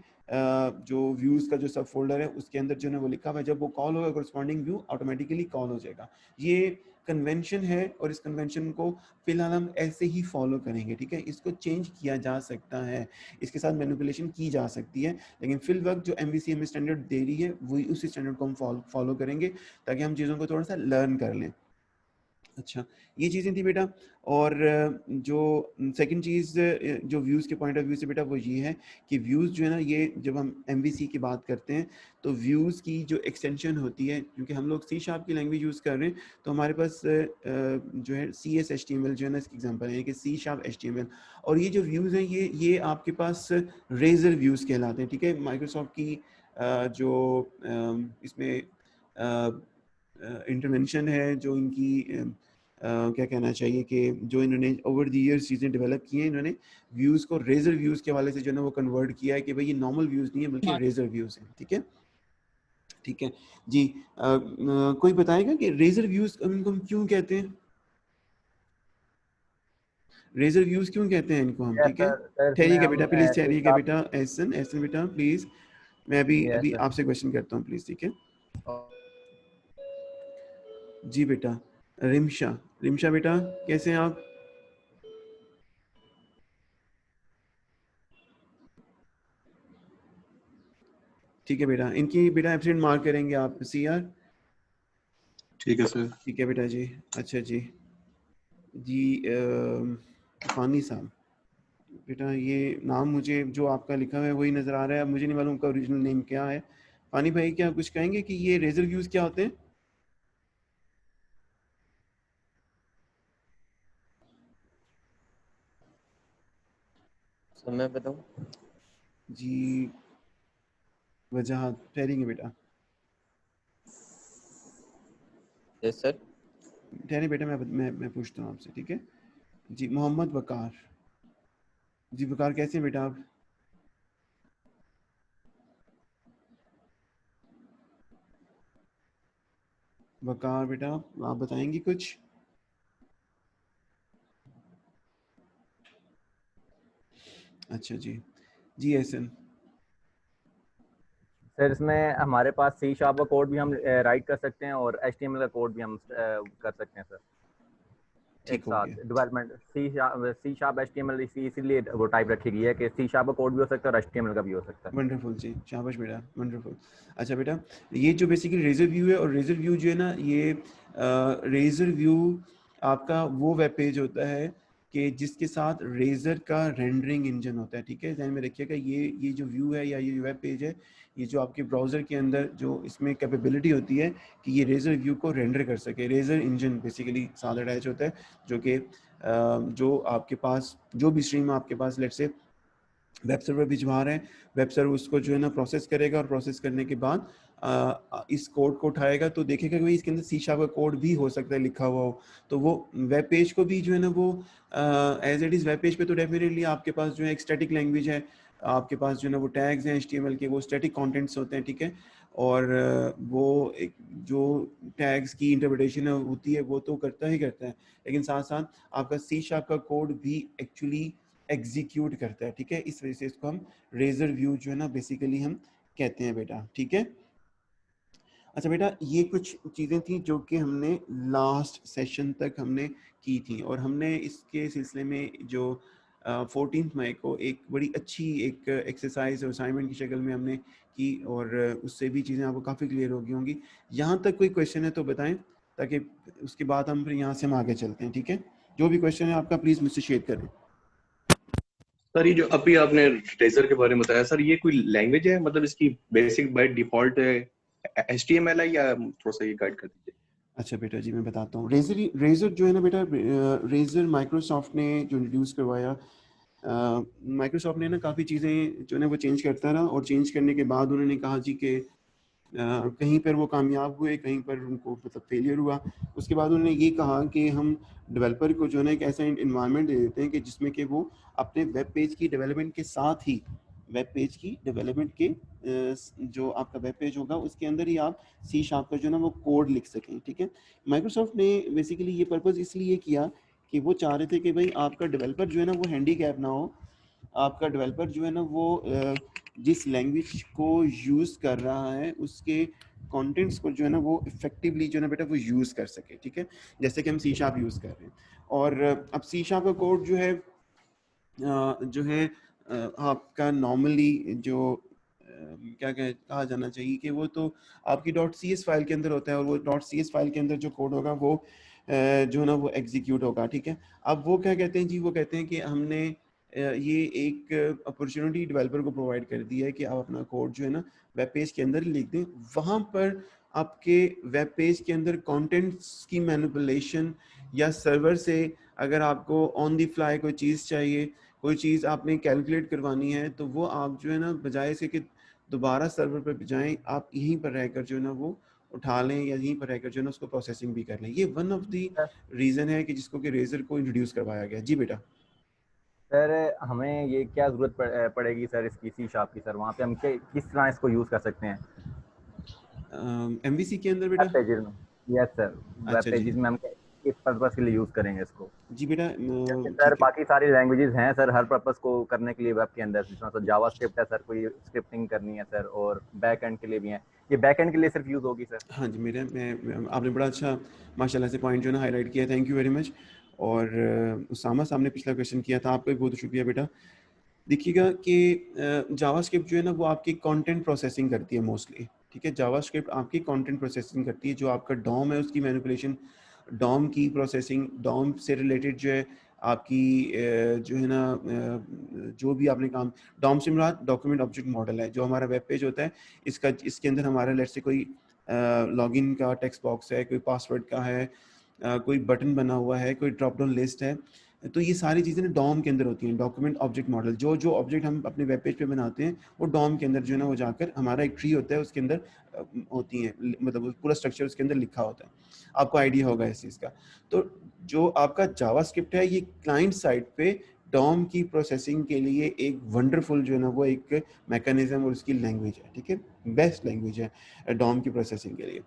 B: जो व्यूज़ का जो सब फोल्डर है उसके अंदर जो है ना वो लिखा हुआ है। जब वो कॉल होगा करस्पॉन्डिंग व्यू ऑटोमेटिकली कॉल हो जाएगा। ये कन्वेंशन है और इस कन्वेंशन को फिलहाल हम ऐसे ही फॉलो करेंगे, ठीक है। इसको चेंज किया जा सकता है, इसके साथ मैनिपुलेशन की जा सकती है, लेकिन फिल वक्त जो MVC हमें स्टैंडर्ड दे रही है वही उसी स्टैंडर्ड को हम फॉलो करेंगे ताकि हम चीज़ों को थोड़ा सा लर्न कर लें। अच्छा, ये चीज़ें थी बेटा। और जो सेकंड चीज़ जो व्यूज़ के पॉइंट ऑफ व्यू से बेटा वो ये है कि व्यूज़ जो है ना, ये जब हम MVC की बात करते हैं तो व्यूज़ की जो एक्सटेंशन होती है, क्योंकि हम लोग C# की लैंग्वेज यूज़ कर रहे हैं तो हमारे पास जो है CS HTML जो है ना इसकी एग्जांपल है कि C# HTML, और ये जो व्यूज़ हैं ये आपके पास रेजर व्यूज़ कहलाते हैं, ठीक है। माइक्रोसॉफ्ट की जो इसमें इंटरवेंशन है, जो इनकी क्या कहना चाहिए कि जो इन्होंने ओवर द ईयर्स चीज़ें डेवलप की हैं, इन्होंने व्यूज़ को रेजर व्यूज़ के हवाले से जो है ना वो कन्वर्ट किया है कि भाई ये नॉर्मल व्यूज़ नहीं है बल्कि रेजर व्यूज़ हैं, ठीक है। ठीक है जी, कोई बताएगा कि रेजर व्यूज़ इनको हम क्यों कहते हैं, रेजर व्यूज़ क्यों कहते हैं इनको हम, ठीक है। ठहरिएगा बेटा, प्लीज़ ठहरिएगा बेटा, एहसन बेटा प्लीज़, मैं अभी आपसे क्वेश्चन करता हूँ प्लीज़, ठीक है जी। बेटा रिमशा बेटा कैसे हैं आप? ठीक है बेटा, इनकी बेटा एब्सेंट मार्क करेंगे आप CR।
H: ठीक है सर।
B: ठीक है बेटा जी। अच्छा जी फानी साहब बेटा, ये नाम मुझे जो आपका लिखा हुआ है वही नज़र आ रहा है, अब मुझे नहीं मालूम उनका ओरिजिनल नेम क्या है। फानी भाई क्या कुछ कहेंगे कि ये रेजर व्यूज़ क्या होते हैं?
I: मैं बताऊं
B: जी, वजह ठहरेंगे बेटा।
I: Yes sir.
B: ठहरे बेटा, मैं पूछता हूँ आपसे, ठीक है जी। मोहम्मद वकार जी, वकार कैसे हैं बेटा आप? वकार बेटा आप बताएंगे कुछ? अच्छा जी एहसन
A: सर इसमें हमारे पास C# का कोड भी हम राइट कर सकते हैं और HTML का कोड भी हम कर सकते हैं सर, एक साथ डेवलपमेंट। C# HTML इसीलिए वो टाइप रखी गई है कि C# का कोड भी हो सकता है और HTML का भी हो सकता है।
B: वंडरफुल जी, शाबाश बेटा, वंडरफुल। अच्छा बेटा, ये जो बेसिकली रेजर व्यू है, और रेजर व्यू जो है ना ये रेजर व्यू आपका वो वेब पेज होता है कि जिसके साथ रेजर का रेंडरिंग इंजन होता है, ठीक है। ध्यान में रखिएगा, ये जो व्यू है या ये वेब पेज है, ये जो आपके ब्राउज़र के अंदर जो इसमें कैपेबिलिटी होती है कि ये रेजर व्यू को रेंडर कर सके, रेजर इंजन बेसिकली साथ अटैच होता है, जो कि जो आपके पास जो भी स्ट्रीम आपके पास लेट्स से वेब सर्वर भिजवा रहे हैं, वेब सर्वर उसको जो है ना प्रोसेस करेगा, और प्रोसेस करने के बाद इस कोड को उठाएगा तो देखेगा कि भाई इसके अंदर C# का कोड भी हो सकता है लिखा हुआ हो, तो वो वेब पेज को भी जो है ना वो as it is web page पे तो डेफिनेटली आपके पास जो है एक स्टैटिक लैंग्वेज है, आपके पास जो है ना वो टैग्स हैं HTML के, वो स्टैटिक कंटेंट्स होते हैं, ठीक है। और वो एक जो टैग्स की इंटरप्रिटेशन होती है वो तो करता ही करता है, लेकिन साथ साथ आपका सी शार्प का कोड भी एक्चुअली एग्जीक्यूट करता है, ठीक है। इस वजह से इसको हम रेजर व्यू जो है ना बेसिकली हम कहते हैं बेटा, ठीक है। अच्छा बेटा, ये कुछ चीज़ें थी जो कि हमने लास्ट सेशन तक हमने की थी, और हमने इसके सिलसिले में जो 14 मई को एक बड़ी अच्छी एक एक्सरसाइज और असाइनमेंट की शक्ल में हमने की, और उससे भी चीज़ें आपको काफ़ी क्लियर हो गई होंगी। यहाँ तक कोई क्वेश्चन है तो बताएं, ताकि उसके बाद हम फिर यहाँ से हम आगे चलते हैं, ठीक है। जो भी क्वेश्चन है आपका प्लीज़ मुझसे शेयर करें।
H: सर ये जो अभी आपने रेजर के बारे में बताया सर, ये कोई लैंग्वेज है, मतलब इसकी बेसिक बाय डिफॉल्ट HTML है या थोड़ा सा ये गाइड कर दीजिए।
B: अच्छा बेटा जी, मैं बताता हूँ। रेजर जो है ना बेटा, रेजर माइक्रोसॉफ्ट ने जो इंट्रोड्यूस करवाया, माइक्रोसॉफ्ट ने ना काफ़ी चीज़ें जो है ना वो चेंज करता रहा, और चेंज करने के बाद उन्होंने कहा जी कि कहीं पर वो कामयाब हुए, कहीं पर उनको मतलब फेलियर हुआ। उसके बाद उन्होंने ये कहा कि हम डेवलपर को जो है ना एक ऐसा इन्वायरमेंट दे देते हैं कि जिसमें कि वो अपने वेब पेज की डेवलपमेंट के साथ ही, वेब पेज की डेवलपमेंट के जो आपका वेब पेज होगा उसके अंदर ही आप सी शार्प का जो है ना वो कोड लिख सकें, ठीक है। माइक्रोसॉफ्ट ने बेसिकली ये पर्पज़ इसलिए किया कि वो चाह रहे थे कि भाई आपका डेवलपर जो है ना वो हैंडीकैप ना हो, आपका डेवलपर जो है ना वो जिस लैंग्वेज को यूज़ कर रहा है उसके कंटेंट्स को जो है ना वो इफेक्टिवली जो है ना बेटा वो यूज़ कर सके, ठीक है। जैसे कि हम सी शार्प यूज़ कर रहे हैं, और अब सी शार्प का कोड जो है आपका नॉर्मली जो क्या कहा जाना चाहिए कि वो तो आपकी .cs फाइल के अंदर होता है, और वो .cs फाइल के अंदर जो कोड होगा वो जो है ना वो एग्जीक्यूट होगा, ठीक है। अब वो क्या कहते हैं जी, वो कहते हैं कि हमने ये एक अपॉर्चुनिटी डेवलपर को प्रोवाइड कर दी है कि आप अपना कोड जो है ना वेब पेज के अंदर लिख दें, वहाँ पर आपके वेब पेज के अंदर कंटेंट्स की मैनिपुलेशन, या सर्वर से अगर आपको ऑन द फ्लाई कोई चीज़ चाहिए, कोई चीज़ आपने कैलकुलेट करवानी है, तो वो आप जो है ना बजाय से कि दोबारा सर्वर पर जाएं, आप यहीं पर रहकर जो है ना वो उठा लें, या यहीं पर रहकर जो है ना उसको प्रोसेसिंग भी कर लें। ये वन ऑफ द रीज़न है कि जिसको कि रेजर को इंट्रोड्यूस करवाया गया। जी बेटा।
A: सर हमें ये क्या ज़रूरत पड़ेगी सर इसकी सी शार्प की, सर वहाँ पे हम किस तरह इसको यूज़ कर सकते हैं
B: MVC के अंदर बेटा?
A: वेब पेजेस में। यस सर, वेब
B: अच्छा जी।
A: पेजेस में हम किस पर्पस के लिए यूज़ करेंगे इसको?
B: जी बेटा,
A: जैसे सर
B: ठीक है।
A: बाकी सारी लैंग्वेजेस हैं सर हर पर्पस को करने के लिए वेब के अंदर, जिसमें सर जावास्क्रिप्ट है सर, कोई स्क्रिप्टिंग करनी है सर, और बैक एंड के लिए भी है। ये बैक एंड के लिए सिर्फ यूज़ होगी सर?
B: हाँ जी, आपने बड़ा अच्छा माशाल्लाह से पॉइंट जो है ना हाईलाइट किया, थैंक यू वेरी मच। और उसामा साहब ने पिछला क्वेश्चन किया था, आपका भी बहुत शुक्रिया बेटा। देखिएगा कि जावास्क्रिप्ट जो है ना वो आपकी कंटेंट प्रोसेसिंग करती है मोस्टली, ठीक है। जावास्क्रिप्ट आपकी कंटेंट प्रोसेसिंग करती है, जो आपका डॉम है उसकी मैनिपुलेशन, डॉम की प्रोसेसिंग, डॉम से रिलेटेड जो है आपकी जो है ना जो भी आपने काम, डॉम से मुराद डॉक्यूमेंट ऑब्जेक्ट मॉडल है। जो हमारा वेब पेज होता है इसके अंदर हमारा लेट से कोई लॉगिन का टेक्स्ट बॉक्स है, कोई पासवर्ड का है, कोई बटन बना हुआ है, कोई ड्रॉप डाउन लिस्ट है, तो ये सारी चीज़ें ना डॉम के अंदर होती हैं। डॉक्यूमेंट ऑब्जेक्ट मॉडल, जो जो ऑब्जेक्ट हम अपने वेब पेज पे बनाते हैं वो डॉम के अंदर जो है ना वो जाकर हमारा एक ट्री होता है उसके अंदर होती हैं, मतलब पूरा स्ट्रक्चर उसके अंदर लिखा होता है। आपको आइडिया होगा इस चीज़ का। तो जो आपका जावास्क्रिप्ट है ये क्लाइंट साइड पे डॉम की प्रोसेसिंग के लिए एक वंडरफुल जो है ना वो एक मैकेनिज्म और उसकी लैंग्वेज है, ठीक है। बेस्ट लैंग्वेज है डॉम की प्रोसेसिंग के लिए।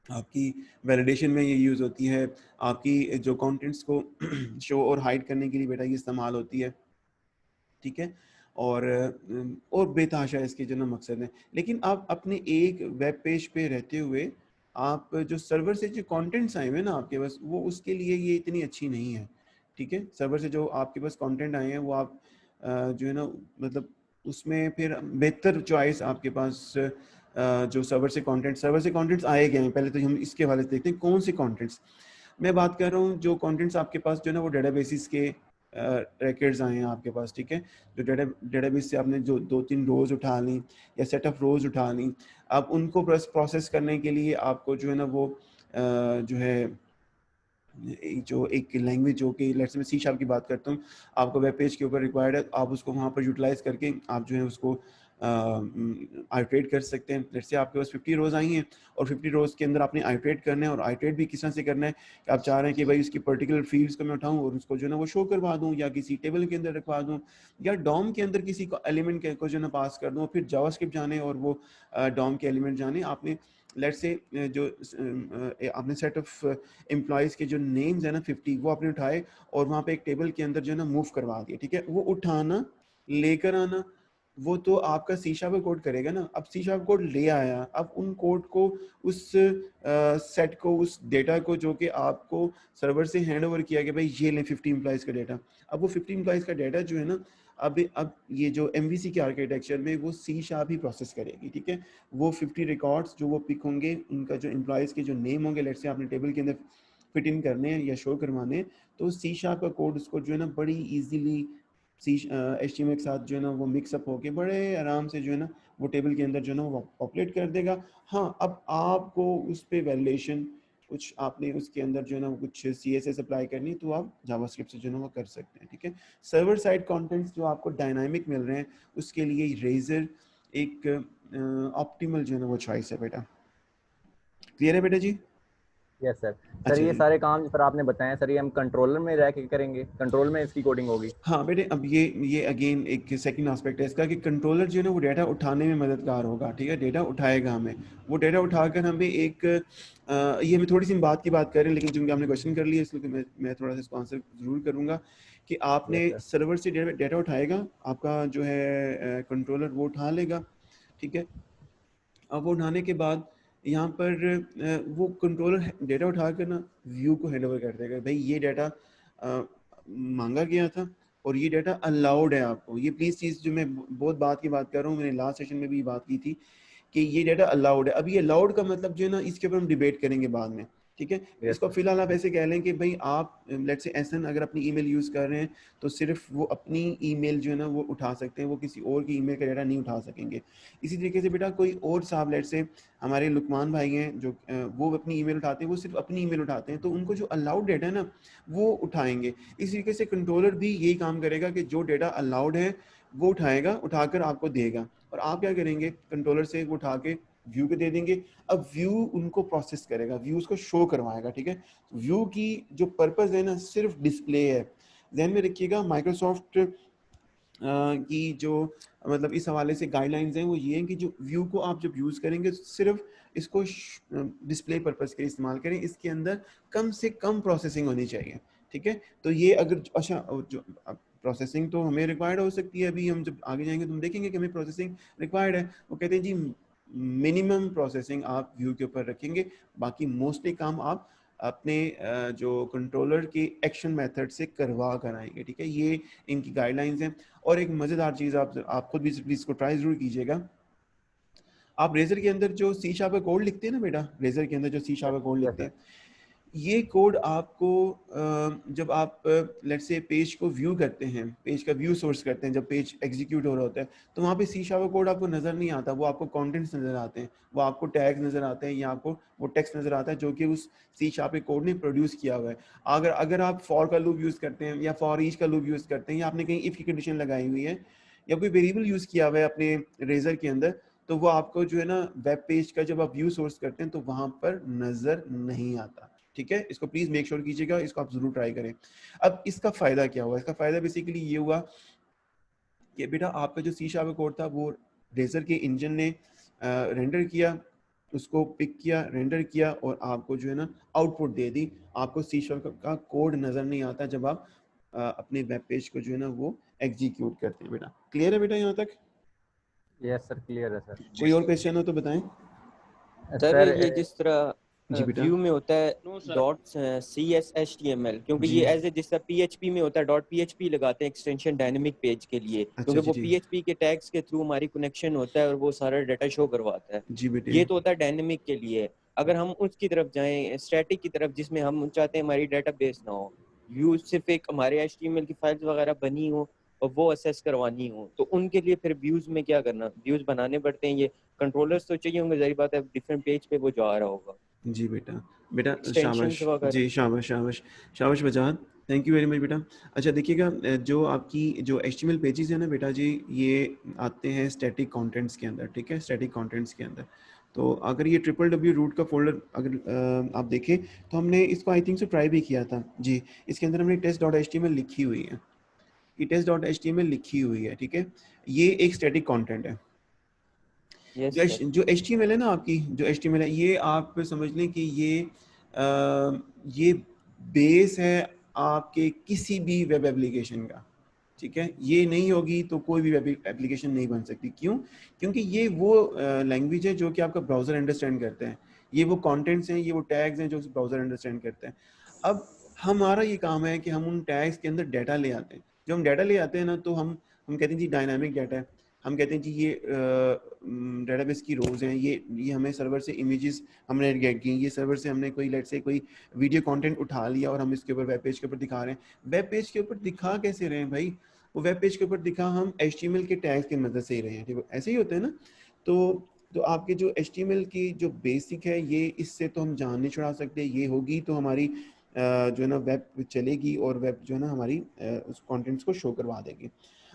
B: आपकी वैलिडेशन में ये यूज़ होती है, आपकी जो कंटेंट्स को शो और हाइड करने के लिए बेटा ये इस्तेमाल होती है, ठीक है। और बेतहाशा इसके जो ना मकसद है। लेकिन आप अपने एक वेब पेज पे रहते हुए आप जो सर्वर से जो कंटेंट्स आए हुए हैं ना आपके पास, वो उसके लिए ये इतनी अच्छी नहीं है, ठीक है। सर्वर से जो आपके पास कंटेंट आए हैं वो आप जो है ना मतलब उसमें फिर बेहतर चॉइस आपके पास जो सर्वर से कंटेंट्स आए गए हैं, पहले तो हम इसके हवाले से देखते हैं कौन से कंटेंट्स मैं बात कर रहा हूँ। जो कंटेंट्स आपके पास जो है ना वो डेटाबेसिस के रिकॉर्ड्स आए हैं आपके पास, ठीक है। जो डेटाबेस से आपने जो 2-3 रोज उठा ली या सेट ऑफ रोज उठा ली, अब उनको प्रोसेस करने के लिए आपको जो है ना वो जो है जो एक लैंग्वेज जो कि लेट्स मैं सी शार्प की बात करता हूँ, आपको वेब पेज के ऊपर रिक्वायर्ड है, आप उसको वहाँ पर यूटिलाइज करके आप जो है उसको आइट्रेट कर सकते हैं। जैसे आपके पास 50 रोज़ आई हैं और 50 रोज़ के अंदर आपने आइट्रेट करना है, और आइट्रेट भी किस तरह से करना है कि आप चाह रहे हैं कि भाई उसकी पर्टिकुलर फील्ड्स को मैं उठाऊं और उसको जो है ना वो शो करवा दूं, या किसी टेबल के अंदर रखवा दूं, या डॉम के अंदर किसी को एलिमेंट को जो है ना पास कर दूं, फिर जावास्क्रिप्ट जाने और वो डॉम के एलिमेंट जाने। आपने लेट्स से जो आपने सेट ऑफ एम्प्लॉयज़ के जो नेम्स है ना 50 वो आपने उठाए और वहाँ पे एक टेबल के अंदर जो है ना मूव करवा दिया, ठीक है। वो उठाना लेकर आना वो तो आपका सी शार्प कोड करेगा ना। अब सी शार्प कोड ले आया, अब उन कोड को उस सेट को, उस डेटा को जो कि आपको सर्वर से हैंड ओवर किया कि भाई ये लें 50 एम्प्लॉयज़ का डेटा, अब वो 50 एम्प्लॉयज़ का डेटा जो है ना अब ये जो MVC के आर्किटेक्चर में वो सी शार्प ही प्रोसेस करेगी, ठीक है। वो 50 रिकॉर्ड्स जो वो पिक होंगे, उनका जो एम्प्लॉयज़ के जो नेम होंगे, लेट्स से आपने टेबल के अंदर फिट इन करने हैं या शो करवाने हैं, तो सी शार्प का कोड उसको जो है ना बड़ी ईजीली HTML के साथ जो है ना वो मिक्सअप होके बड़े आराम से जो है ना वो टेबल के अंदर जो है ना वो पॉपुलेट कर देगा। हाँ, अब आपको उस पे वैलिडेशन कुछ आपने उसके अंदर जो है ना वो कुछ CSS अप्लाई करनी, तो आप जावास्क्रिप्ट से जो है ना वो कर सकते हैं, ठीक है। सर्वर साइड कंटेंट्स जो आपको डायनामिक मिल रहे हैं उसके लिए रेजर एक ऑप्टिमल जो है ना वो चॉइस है बेटा। क्लियर है बेटा जी?
A: Yes sir.
B: अच्छा
A: सर ये
B: जी।
A: सारे काम जो सर आपने बताए सर, ये हम कंट्रोलर में रह के करेंगे, कंट्रोल में इसकी कोडिंग होगी?
B: हाँ बेटे, अब ये अगेन एक सेकंड एस्पेक्ट है इसका कि कंट्रोलर जो है ना वो डेटा उठाने में मददगार होगा, ठीक है। डेटा उठाएगा हमें, वो डेटा उठाकर हमें एक ये हमें थोड़ी सी बात की बात करें, लेकिन चूंकि आपने क्वेश्चन कर लिया इसलिए मैं थोड़ा सा इसको आंसर ज़रूर करूँगा कि आपने सर्वर से डेटा उठाएगा, आपका जो है कंट्रोलर वो उठा लेगा, ठीक है। अब वो उठाने के बाद यहाँ पर वो कंट्रोलर डेटा उठाकर ना व्यू को हैंड ओवर कर देगा, भाई ये डेटा मांगा गया था और ये डेटा अलाउड है आपको। ये प्लीज़ चीज़ जो मैं बहुत बात की बात कर रहा हूँ, मैंने लास्ट सेशन में भी बात की थी कि ये डेटा अलाउड है। अब ये अलाउड का मतलब जो है ना इसके ऊपर हम डिबेट करेंगे बाद में, ठीक है। इसको फिलहाल आप ऐसे कह लें कि भाई आप लेट्स से एसन अगर अपनी ईमेल यूज़ कर रहे हैं तो सिर्फ वो अपनी ईमेल जो है ना वो उठा सकते हैं, वो किसी और की ईमेल का डेटा नहीं उठा सकेंगे। इसी तरीके से बेटा कोई और साहब लेट्स से हमारे लुकमान भाई हैं जो वो अपनी ईमेल उठाते हैं, वो सिर्फ अपनी ईमेल उठाते हैं, तो उनको जो अलाउड डेटा है ना वो उठाएंगे। इसी तरीके से कंट्रोलर भी यही काम करेगा कि जो डेटा अलाउड है वो उठाएगा, उठाकर आपको देगा, और आप क्या करेंगे कंट्रोलर से वो उठा के व्यू को दे देंगे। अब व्यू उनको प्रोसेस करेगा, व्यू उसको शो करवाएगा, ठीक है। व्यू की जो पर्पस है ना सिर्फ डिस्प्ले है। ध्यान में रखिएगा माइक्रोसॉफ्ट की जो मतलब इस हवाले से गाइडलाइंस हैं वो ये हैं कि जो व्यू को आप जब यूज़ करेंगे सिर्फ इसको डिस्प्ले पर्पस के लिए इस्तेमाल करें, इसके अंदर कम से कम प्रोसेसिंग होनी चाहिए, ठीक है। तो ये अगर अच्छा जो प्रोसेसिंग तो हमें रिक्वायर्ड हो सकती है, अभी हम जब आगे जाएंगे तो हम देखेंगे कि हमें प्रोसेसिंग रिक्वायर्ड है। वो कहते हैं जी मिनिमम प्रोसेसिंग आप व्यू के ऊपर रखेंगे, बाकी मोस्टली काम आप अपने जो कंट्रोलर के एक्शन मेथड से करवा कर आएंगे, ठीक है। ये इनकी गाइडलाइंस हैं। और एक मज़ेदार चीज़ आप खुद भी प्लीज़ को ट्राई ज़रूर कीजिएगा। आप रेजर के अंदर जो सी शार्प का कोड लिखते हैं ना बेटा, रेजर के अंदर जो सी शार्प का कोड लिखते हैं, ये कोड आपको जब आप लेट्स से पेज को व्यू करते हैं, पेज का व्यू सोर्स करते हैं, जब पेज एग्जीक्यूट हो रहा होता है तो वहाँ पे सी शार्प कोड आपको नज़र नहीं आता, वो आपको कंटेंट्स नज़र आते हैं, वो आपको टैग्स नज़र आते हैं, या आपको वो टेक्स्ट नज़र आता है जो कि उस सी शार्प कोड ने प्रोड्यूस किया हुआ है। अगर आप फॉर का लूप यूज़ करते हैं या फॉर ईच का लूप यूज़ करते हैं, या आपने कहीं इफ़ की कंडीशन लगाई हुई है या कोई वेरिएबल यूज़ किया हुआ है अपने रेजर के अंदर, तो वो आपको जो है ना वेब पेज का जब आप व्यू सोर्स करते हैं तो वहाँ पर नज़र नहीं आता, ठीक है। इसको प्लीज मेक श्योर कीजिएगा, इसको आप जरूर ट्राई करें। अब इसका फायदा क्या हुआ? इसका फायदा बेसिकली ये हुआ कि बेटा आपका जो सी शार्प कोड था वो रेजर के इंजन ने रेंडर किया, उसको पिक किया, रेंडर किया और आपको जो है ना आउटपुट दे दी। आपको सी शार्प का कोड नजर नहीं आता जब आप अपने वेब पेज को जो है ना वो एग्जीक्यूट करते हैं। बेटा क्लियर है बेटा यहाँ तक?
A: यस सर, क्लियर है सर।
B: कोई और क्वेश्चन हो तो बताएं
I: सर। ये जिस तरह
B: जी बेटा
I: व्यू में होता है .cshtml, क्योंकि ये एज ए जिस तरह PHP में होता है .php लगाते हैं एक्सटेंशन डायनेमिक पेज के लिए, क्योंकि वो PHP के टैग्स के थ्रू हमारी कनेक्शन होता है और वो सारा डाटा शो करवाता है।
B: जी बेटे,
I: ये तो होता है डायनेमिक के लिए। अगर हम उसकी तरफ जाएं स्टैटिक की तरफ, जिसमें हम चाहते हैं हमारी डाटाबेस ना हो, व्यू सिर्फ एक हमारे HTML की फाइल्स वगैरह बनी हो और वो असेस करवानी हो, तो उनके लिए फिर व्यूज में क्या करना, व्यूज बनाने पड़ते हैं। ये कंट्रोलर्स तो चाहिए होंगे, जाहिर बात है डिफरेंट पेज पे वो जा रहा होगा।
B: जी बेटा शाबाश जी, शाबाश शाबाश शाबाश Bajad. Thank you very much बेटा। अच्छा देखिएगा, जो आपकी जो HTML पेजेस है ना बेटा जी, ये आते हैं स्टैटिक कंटेंट्स के अंदर, ठीक है, स्टैटिक कंटेंट्स के अंदर। तो अगर ये www रूट का फोल्डर अगर आप देखें तो हमने इसको आई थिंक से ट्राई भी किया था जी। इसके अंदर हमने test.html लिखी हुई है, ये test.html लिखी हुई है, ठीक है। ये एक स्टैटिक कंटेंट है।
I: यस
B: जो
I: सर।
B: जो HTML है ना आपकी, जो HTML है, ये आप समझ लें कि ये बेस है आपके किसी भी वेब एप्लीकेशन का, ठीक है। ये नहीं होगी तो कोई भी वेब एप्लीकेशन नहीं बन सकती। क्यों? क्योंकि ये वो लैंग्वेज है जो कि आपका ब्राउज़र अंडरस्टैंड करते हैं। ये वो कंटेंट्स हैं, ये वो टैग्स हैं जो ब्राउज़र अंडरस्टैंड करते हैं। अब हमारा ये काम है कि हम उन टैग्स के अंदर डाटा ले आते हैं। जब हम डाटा ले आते हैं ना, तो हम कहते हैं जी डायनामिक डाटा है, हम कहते हैं जी ये डेटाबेस की रोज हैं, ये हमें सर्वर से इमेजेस हमने गेट की, ये सर्वर से हमने कोई लेट से कोई वीडियो कंटेंट उठा लिया और हम इसके ऊपर वेब पेज के ऊपर दिखा रहे हैं। वेब पेज के ऊपर दिखा कैसे रहे हैं भाई? वो वेब पेज के ऊपर दिखा हम HTML के टैग्स की मदद से ही रहे हैं, ठीक है, ऐसे ही होते हैं ना। तो आपके जो HTML की जो बेसिक है, ये इससे तो हम जान नहीं छुड़ा सकते। ये होगी तो हमारी जो है ना वेब चलेगी और वेब जो है ना हमारी उस कंटेंट्स को शो करवा देगी।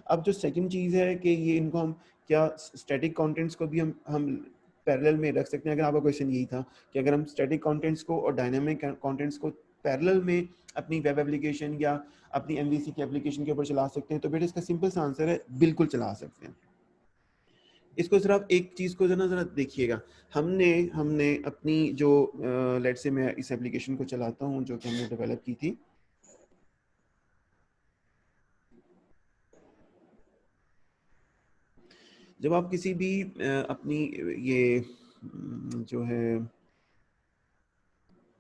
B: अब जो सेकंड चीज़ है कि ये इनको हम क्या स्टैटिक कंटेंट्स को भी हम पैरेलल में रख सकते हैं। अगर आपका क्वेश्चन यही था कि अगर हम स्टैटिक कंटेंट्स को और डायनामिक कंटेंट्स को पैरेलल में अपनी वेब एप्लीकेशन या अपनी MVC की एप्लीकेशन के ऊपर चला सकते हैं, तो बेटा इसका सिंपल सा आंसर है बिल्कुल चला सकते हैं। इसको सिर्फ एक चीज़ को जरा देखिएगा, हमने अपनी जो लेट से मैं इस एप्लीकेशन को चलाता हूँ जो कि हमने डेवलप की थी। जब आप किसी भी अपनी ये जो है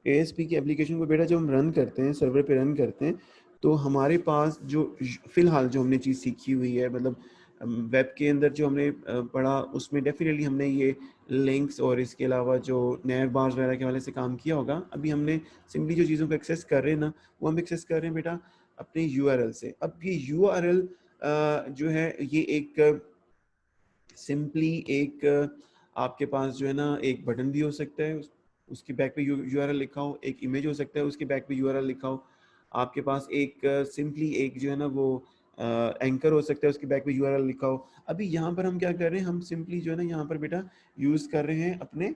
B: ASP की एप्लीकेशन को बेटा जब हम रन करते हैं, सर्वर पे रन करते हैं, तो हमारे पास जो फिलहाल जो हमने चीज़ सीखी हुई है, मतलब वेब के अंदर जो हमने पढ़ा, उसमें डेफिनेटली हमने ये लिंक्स और इसके अलावा जो नैव बार्स वगैरह के वाले से काम किया होगा। अभी हमने सिंपली जो चीज़ों को एक्सेस कर रहे हैं ना, वो हम एक्सेस कर रहे हैं बेटा अपने URL से। अब ये URL जो है ये एक सिंपली एक आपके पास जो है ना एक बटन भी हो सकता है, उसके बैक पे URL लिखा हो, एक इमेज हो सकता है उसके बैक पे URL लिखा हो, आपके पास एक सिंपली एक जो है ना वो एंकर हो सकता है, उसके बैक पे URL लिखा हो। अभी यहाँ पर हम क्या कर रहे हैं, हम सिंपली जो है ना यहाँ पर बेटा यूज़ कर रहे हैं अपने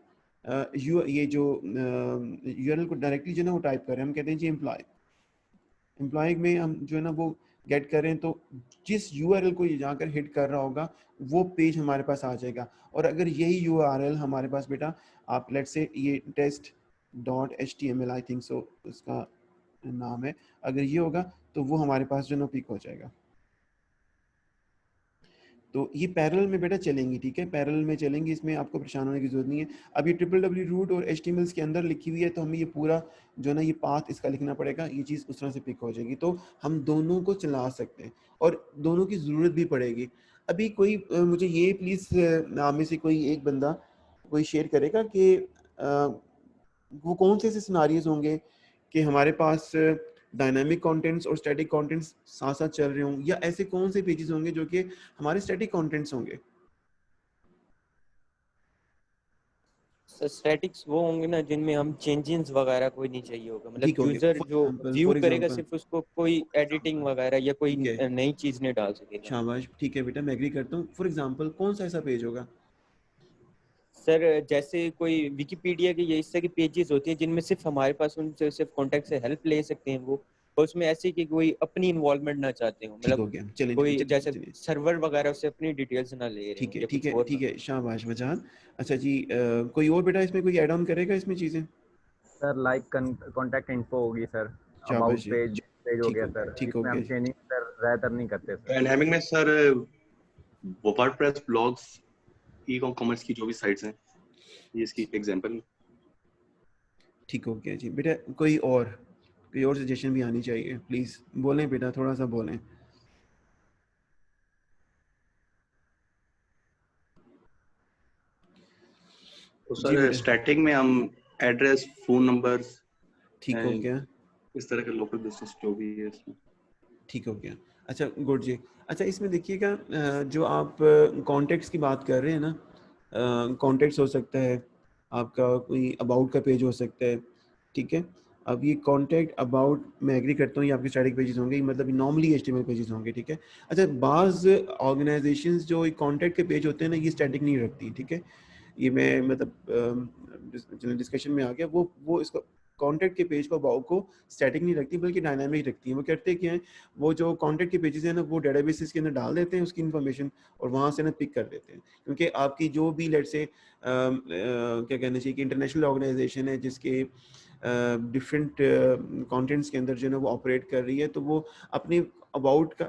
B: ये जो URL को डायरेक्टली जो है ना वो टाइप कर रहे हैं। हम कहते हैं जी एम्प्लॉय में हम जो है ना वो गेट कर रहे हैं, तो जिस URL को ये जाकर हिट कर रहा होगा वो पेज हमारे पास आ जाएगा। और अगर यही URL हमारे पास बेटा आप लेट से ये test.html आई थिंक सो उसका नाम है, अगर ये होगा तो वो हमारे पास जो ना पिक हो जाएगा। तो ये पैरेलल में बेटा चलेंगी, ठीक है, पैरेलल में चलेंगी, इसमें आपको परेशान होने की जरूरत नहीं है। अब ये www रूट और HTML के अंदर लिखी हुई है, तो हमें ये पूरा जो ना ये पाथ इसका लिखना पड़ेगा, ये चीज़ उस तरह से पिक हो जाएगी। तो हम दोनों को चला सकते हैं और दोनों की ज़रूरत भी पड़ेगी। अभी कोई मुझे ये प्लीज़ आप में से कोई एक बंदा कोई शेयर करेगा कि वो कौन से ऐसे सिनारियोज होंगे कि हमारे पास डायनामिक कंटेंट्स और स्टैटिक कंटेंट्स साथ साथ चल रहे हों, या ऐसे कौन से पेजेस होंगे जो कि हमारे स्टैटिक कंटेंट्स होंगे?
I: स्टैटिक्स वो होंगे ना जिनमें हम चेंजेस वगैरह कोई नहीं चाहिए होगा, मतलब यूजर जो व्यू करेगा सिर्फ उसको कोई एडिटिंग वगैरह या कोई नई चीज नहीं डाल सकेगा।
B: शाबाश, ठीक है बेटा, मैं एग्री करता हूँ। फॉर एग्जांपल कौन सा ऐसा पेज होगा?
I: सर जैसे कोई विकिपीडिया के या इस तरह की पेजेस होती हैं जिनमें सिर्फ हमारे पास उनसे सिर्फ कॉन्टेक्ट से हेल्प ले सकते हैं वो, और उसमें ऐसे कि कोई अपनी इन्वॉल्वमेंट ना चाहते हो, मतलब कोई जैसे सर्वर वगैरह से अपनी डिटेल्स ना ले रहे
B: हो। ठीक है शाबाश बजान। अच्छा जी, कोई और बेटा इसमें कोई ऐड ऑन करेगा इसमें चीजें?
A: सर लाइक कांटेक्ट इन्फो होगी सर, अबाउट पेज हो गया सर, इसमें हम चेंजिंग सर ज्यादातर नहीं करते सर।
H: डायनामिक में सर वर्डप्रेस ब्लॉग्स, ई-कॉमर्स की जो भी साइट्स हैं, ये इसकी एग्जांपल।
B: ठीक हो गया जी बेटा। कोई और सजेशन भी आनी चाहिए, प्लीज बोलें बेटा, थोड़ा सा बोलें।
H: तो सर स्टैटिक में हम एड्रेस, फोन नंबर्स,
B: ठीक हो गया,
H: इस तरह के लोकल बिजनेस जो भी है इसमें।
B: ठीक हो गया। अच्छा गुड जी। अच्छा इसमें देखिएगा, जो आप कॉन्टेक्ट्स की बात कर रहे हैं ना, कॉन्टेक्ट्स हो सकता है आपका, कोई अबाउट का पेज हो सकता है, ठीक है, अब ये कॉन्टैक्ट अबाउट मैं एग्री करता हूँ, ये आपके स्टैटिक पेजेस होंगे, मतलब नॉर्मली HTML पेजेस होंगे, ठीक है। अच्छा, बाज़ ऑर्गेनाइजेशंस जो कॉन्टैक्ट के पेज होते हैं ना, ये स्टैटिक नहीं रखती, ठीक है। ये मैं मतलब डिस्कशन में आ गया, वो इसको कॉन्टैक्ट के पेज को अबाउट को स्टैटिक नहीं रखती बल्कि डायनामिक रखती हैं। वो करते क्या हैं, वो जो कॉन्टैक्ट के पेजेस हैं ना, वो डेटाबेसेस के अंदर डाल देते हैं उसकी इन्फॉर्मेशन और वहाँ से ना पिक कर देते हैं। क्योंकि आपकी जो भी लेट से क्या कहना चाहिए कि इंटरनेशनल ऑर्गेनाइजेशन है जिसके डिफरेंट कंटेंट्स के अंदर जो है ना वो ऑपरेट कर रही है, तो वो अपने अबाउट का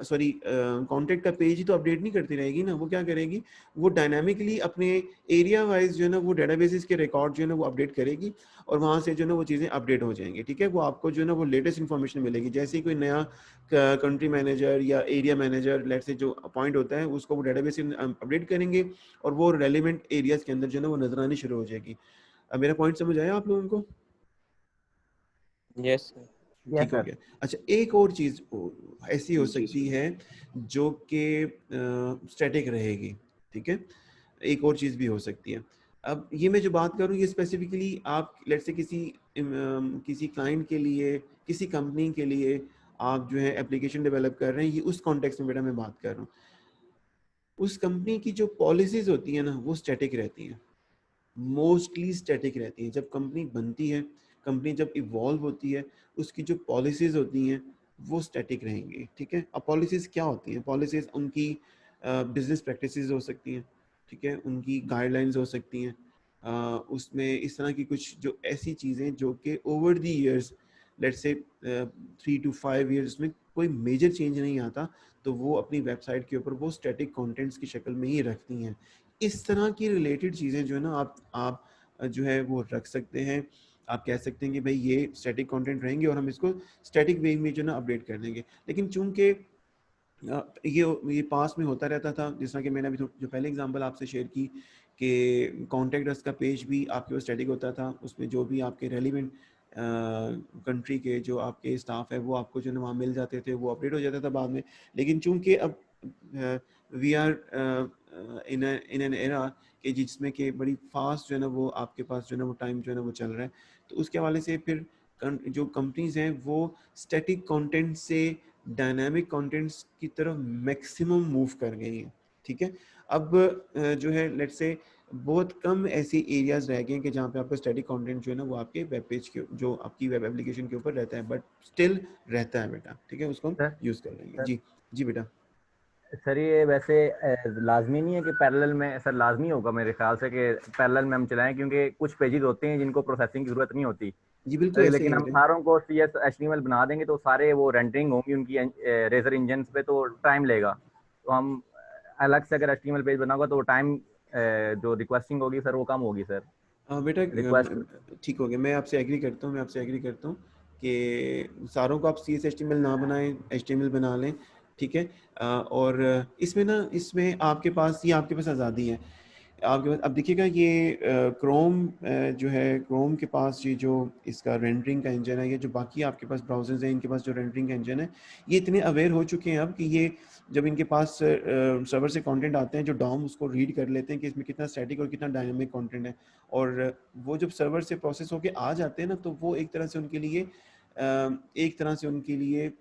B: कॉन्टैक्ट का पेज ही तो अपडेट नहीं करती रहेगी ना। वो क्या करेगी, वो डायनामिकली अपने एरिया वाइज जो है ना वो डेटाबेसेस के रिकॉर्ड जो है ना वो अपडेट करेगी और वहाँ से जो है ना वो चीज़ें अपडेट हो जाएंगी, ठीक है। वो आपको जो है ना वो लेटेस्ट इन्फॉर्मेशन मिलेगी। जैसे ही कोई नया कंट्री मैनेजर या एरिया मैनेजर लेट से जो अपॉइंट होता है, उसको वो डेटाबेस अपडेट करेंगे और वो रेलिवेंट एरियाज के अंदर जो है ना वो नजर आनी शुरू हो जाएगी। अब मेरा पॉइंट समझ आया आप लोगों को?
I: यस
B: ठीक हो गया। अच्छा, एक और चीज ऐसी हो सकती है जो कि स्टैटिक रहेगी, ठीक है। एक और चीज भी हो सकती है। अब ये मैं जो बात करूँ ये स्पेसिफिकली आप लेट से किसी क्लाइंट के लिए, किसी कंपनी के लिए आप जो है एप्लीकेशन डेवलप कर रहे हैं, ये उस कॉन्टेक्स्ट में बेटा मैं बात कर रहा हूँ। उस कंपनी की जो पॉलिसीज होती है ना वो स्टैटिक रहती हैं, मोस्टली स्टैटिक रहती हैं। जब कंपनी बनती है, कंपनी जब इवॉल्व होती है, उसकी जो पॉलिसीज होती हैं वो स्टैटिक रहेंगी, ठीक है। अब पॉलिसीज क्या होती हैं? पॉलिसीज उनकी बिजनेस प्रैक्टिसेस हो सकती हैं, ठीक है, उनकी गाइडलाइंस हो सकती हैं, उसमें इस तरह की कुछ जो ऐसी चीज़ें जो कि over the years let's say 3 to 5 years में कोई मेजर चेंज नहीं आता, तो वो अपनी वेबसाइट के ऊपर वो स्टैटिक कंटेंट्स की शक्ल में ही रखती हैं। इस तरह की रिलेटेड चीज़ें जो है ना आप जो है वो रख सकते हैं। आप कह सकते हैं कि भाई ये स्टैटिक कंटेंट रहेंगे और हम इसको स्टैटिक वे में जो ना अपडेट कर देंगे। लेकिन चूंकि ये पास में होता रहता था, जिस तरह कि मैंने अभी जो पहले एग्जांपल आपसे शेयर की कि कॉन्टैक्ट अस का पेज भी आपके पास स्टैटिक होता था, उसमें जो भी आपके रेलिवेंट कंट्री के जो आपके स्टाफ है वो आपको जो है वहाँ मिल जाते थे, वो अपडेट हो जाता था बाद में। लेकिन चूंकि अब we are in an era कि जिसमें कि बड़ी फास्ट जो है ना वो आपके पास जो है ना वो टाइम जो है ना वो चल रहा है, तो उसके हवाले से फिर जो कंपनीज हैं वो स्टैटिक कंटेंट से डायनामिक कंटेंट्स की तरफ मैक्सिमम मूव कर गई हैं, ठीक है। अब जो है लेट्स से बहुत कम ऐसे एरियाज रह गए हैं कि जहाँ पे आपका स्टैटिक कंटेंट जो है ना वो आपके वेब पेज के जो आपकी वेब एप्लीकेशन के ऊपर रहता है, बट स्टिल रहता है बेटा, ठीक है, उसको हम यूज़ कर लेंगे। जी जी बेटा।
A: सर ये वैसे लाजमी नहीं है कि पैरेलल में, सर लाजमी होगा मेरे ख्याल से कि पैरेलल में हम चलाएं, क्योंकि कुछ पेजेस होते हैं जिनको प्रोसेसिंग की जरूरत नहीं होती।
B: जी बिल्कुल ऐसे
A: लेकिन
B: ही
A: हम सारों को CS HTML बना देंगे तो सारे वो रेंडरिंग होंगी उनकी रेजर इंजन पे, तो टाइम लेगा। तो हम अलग से अगर HTML पेज बनाओगे तो वो टाइम जो रिक्वेस्टिंग होगी सर वो कम होगी सर।
B: बेटा
A: रिक्वेस्ट
B: ठीक हो गया, मैं आपसे एग्री करता हूँ, कि सारों को आप CS HTML ना बनाएं, HTML बना लें, ठीक है। और इसमें आपके पास आज़ादी है आपके पास। अब देखिएगा ये क्रोम जो है, क्रोम के पास ये जो इसका रेंडरिंग का इंजन है, ये जो बाकी आपके पास ब्राउजर्स हैं इनके पास जो रेंडरिंग का इंजन है, ये इतने अवेयर हो चुके हैं अब कि ये जब इनके पास सर्वर से कंटेंट आते हैं, जो डॉम उसको रीड कर लेते हैं कि इसमें कितना स्टैटिक और कितना डायनामिक कंटेंट है, और वो जब सर्वर से प्रोसेस होके आ जाते हैं ना, तो वो एक तरह से उनके लिए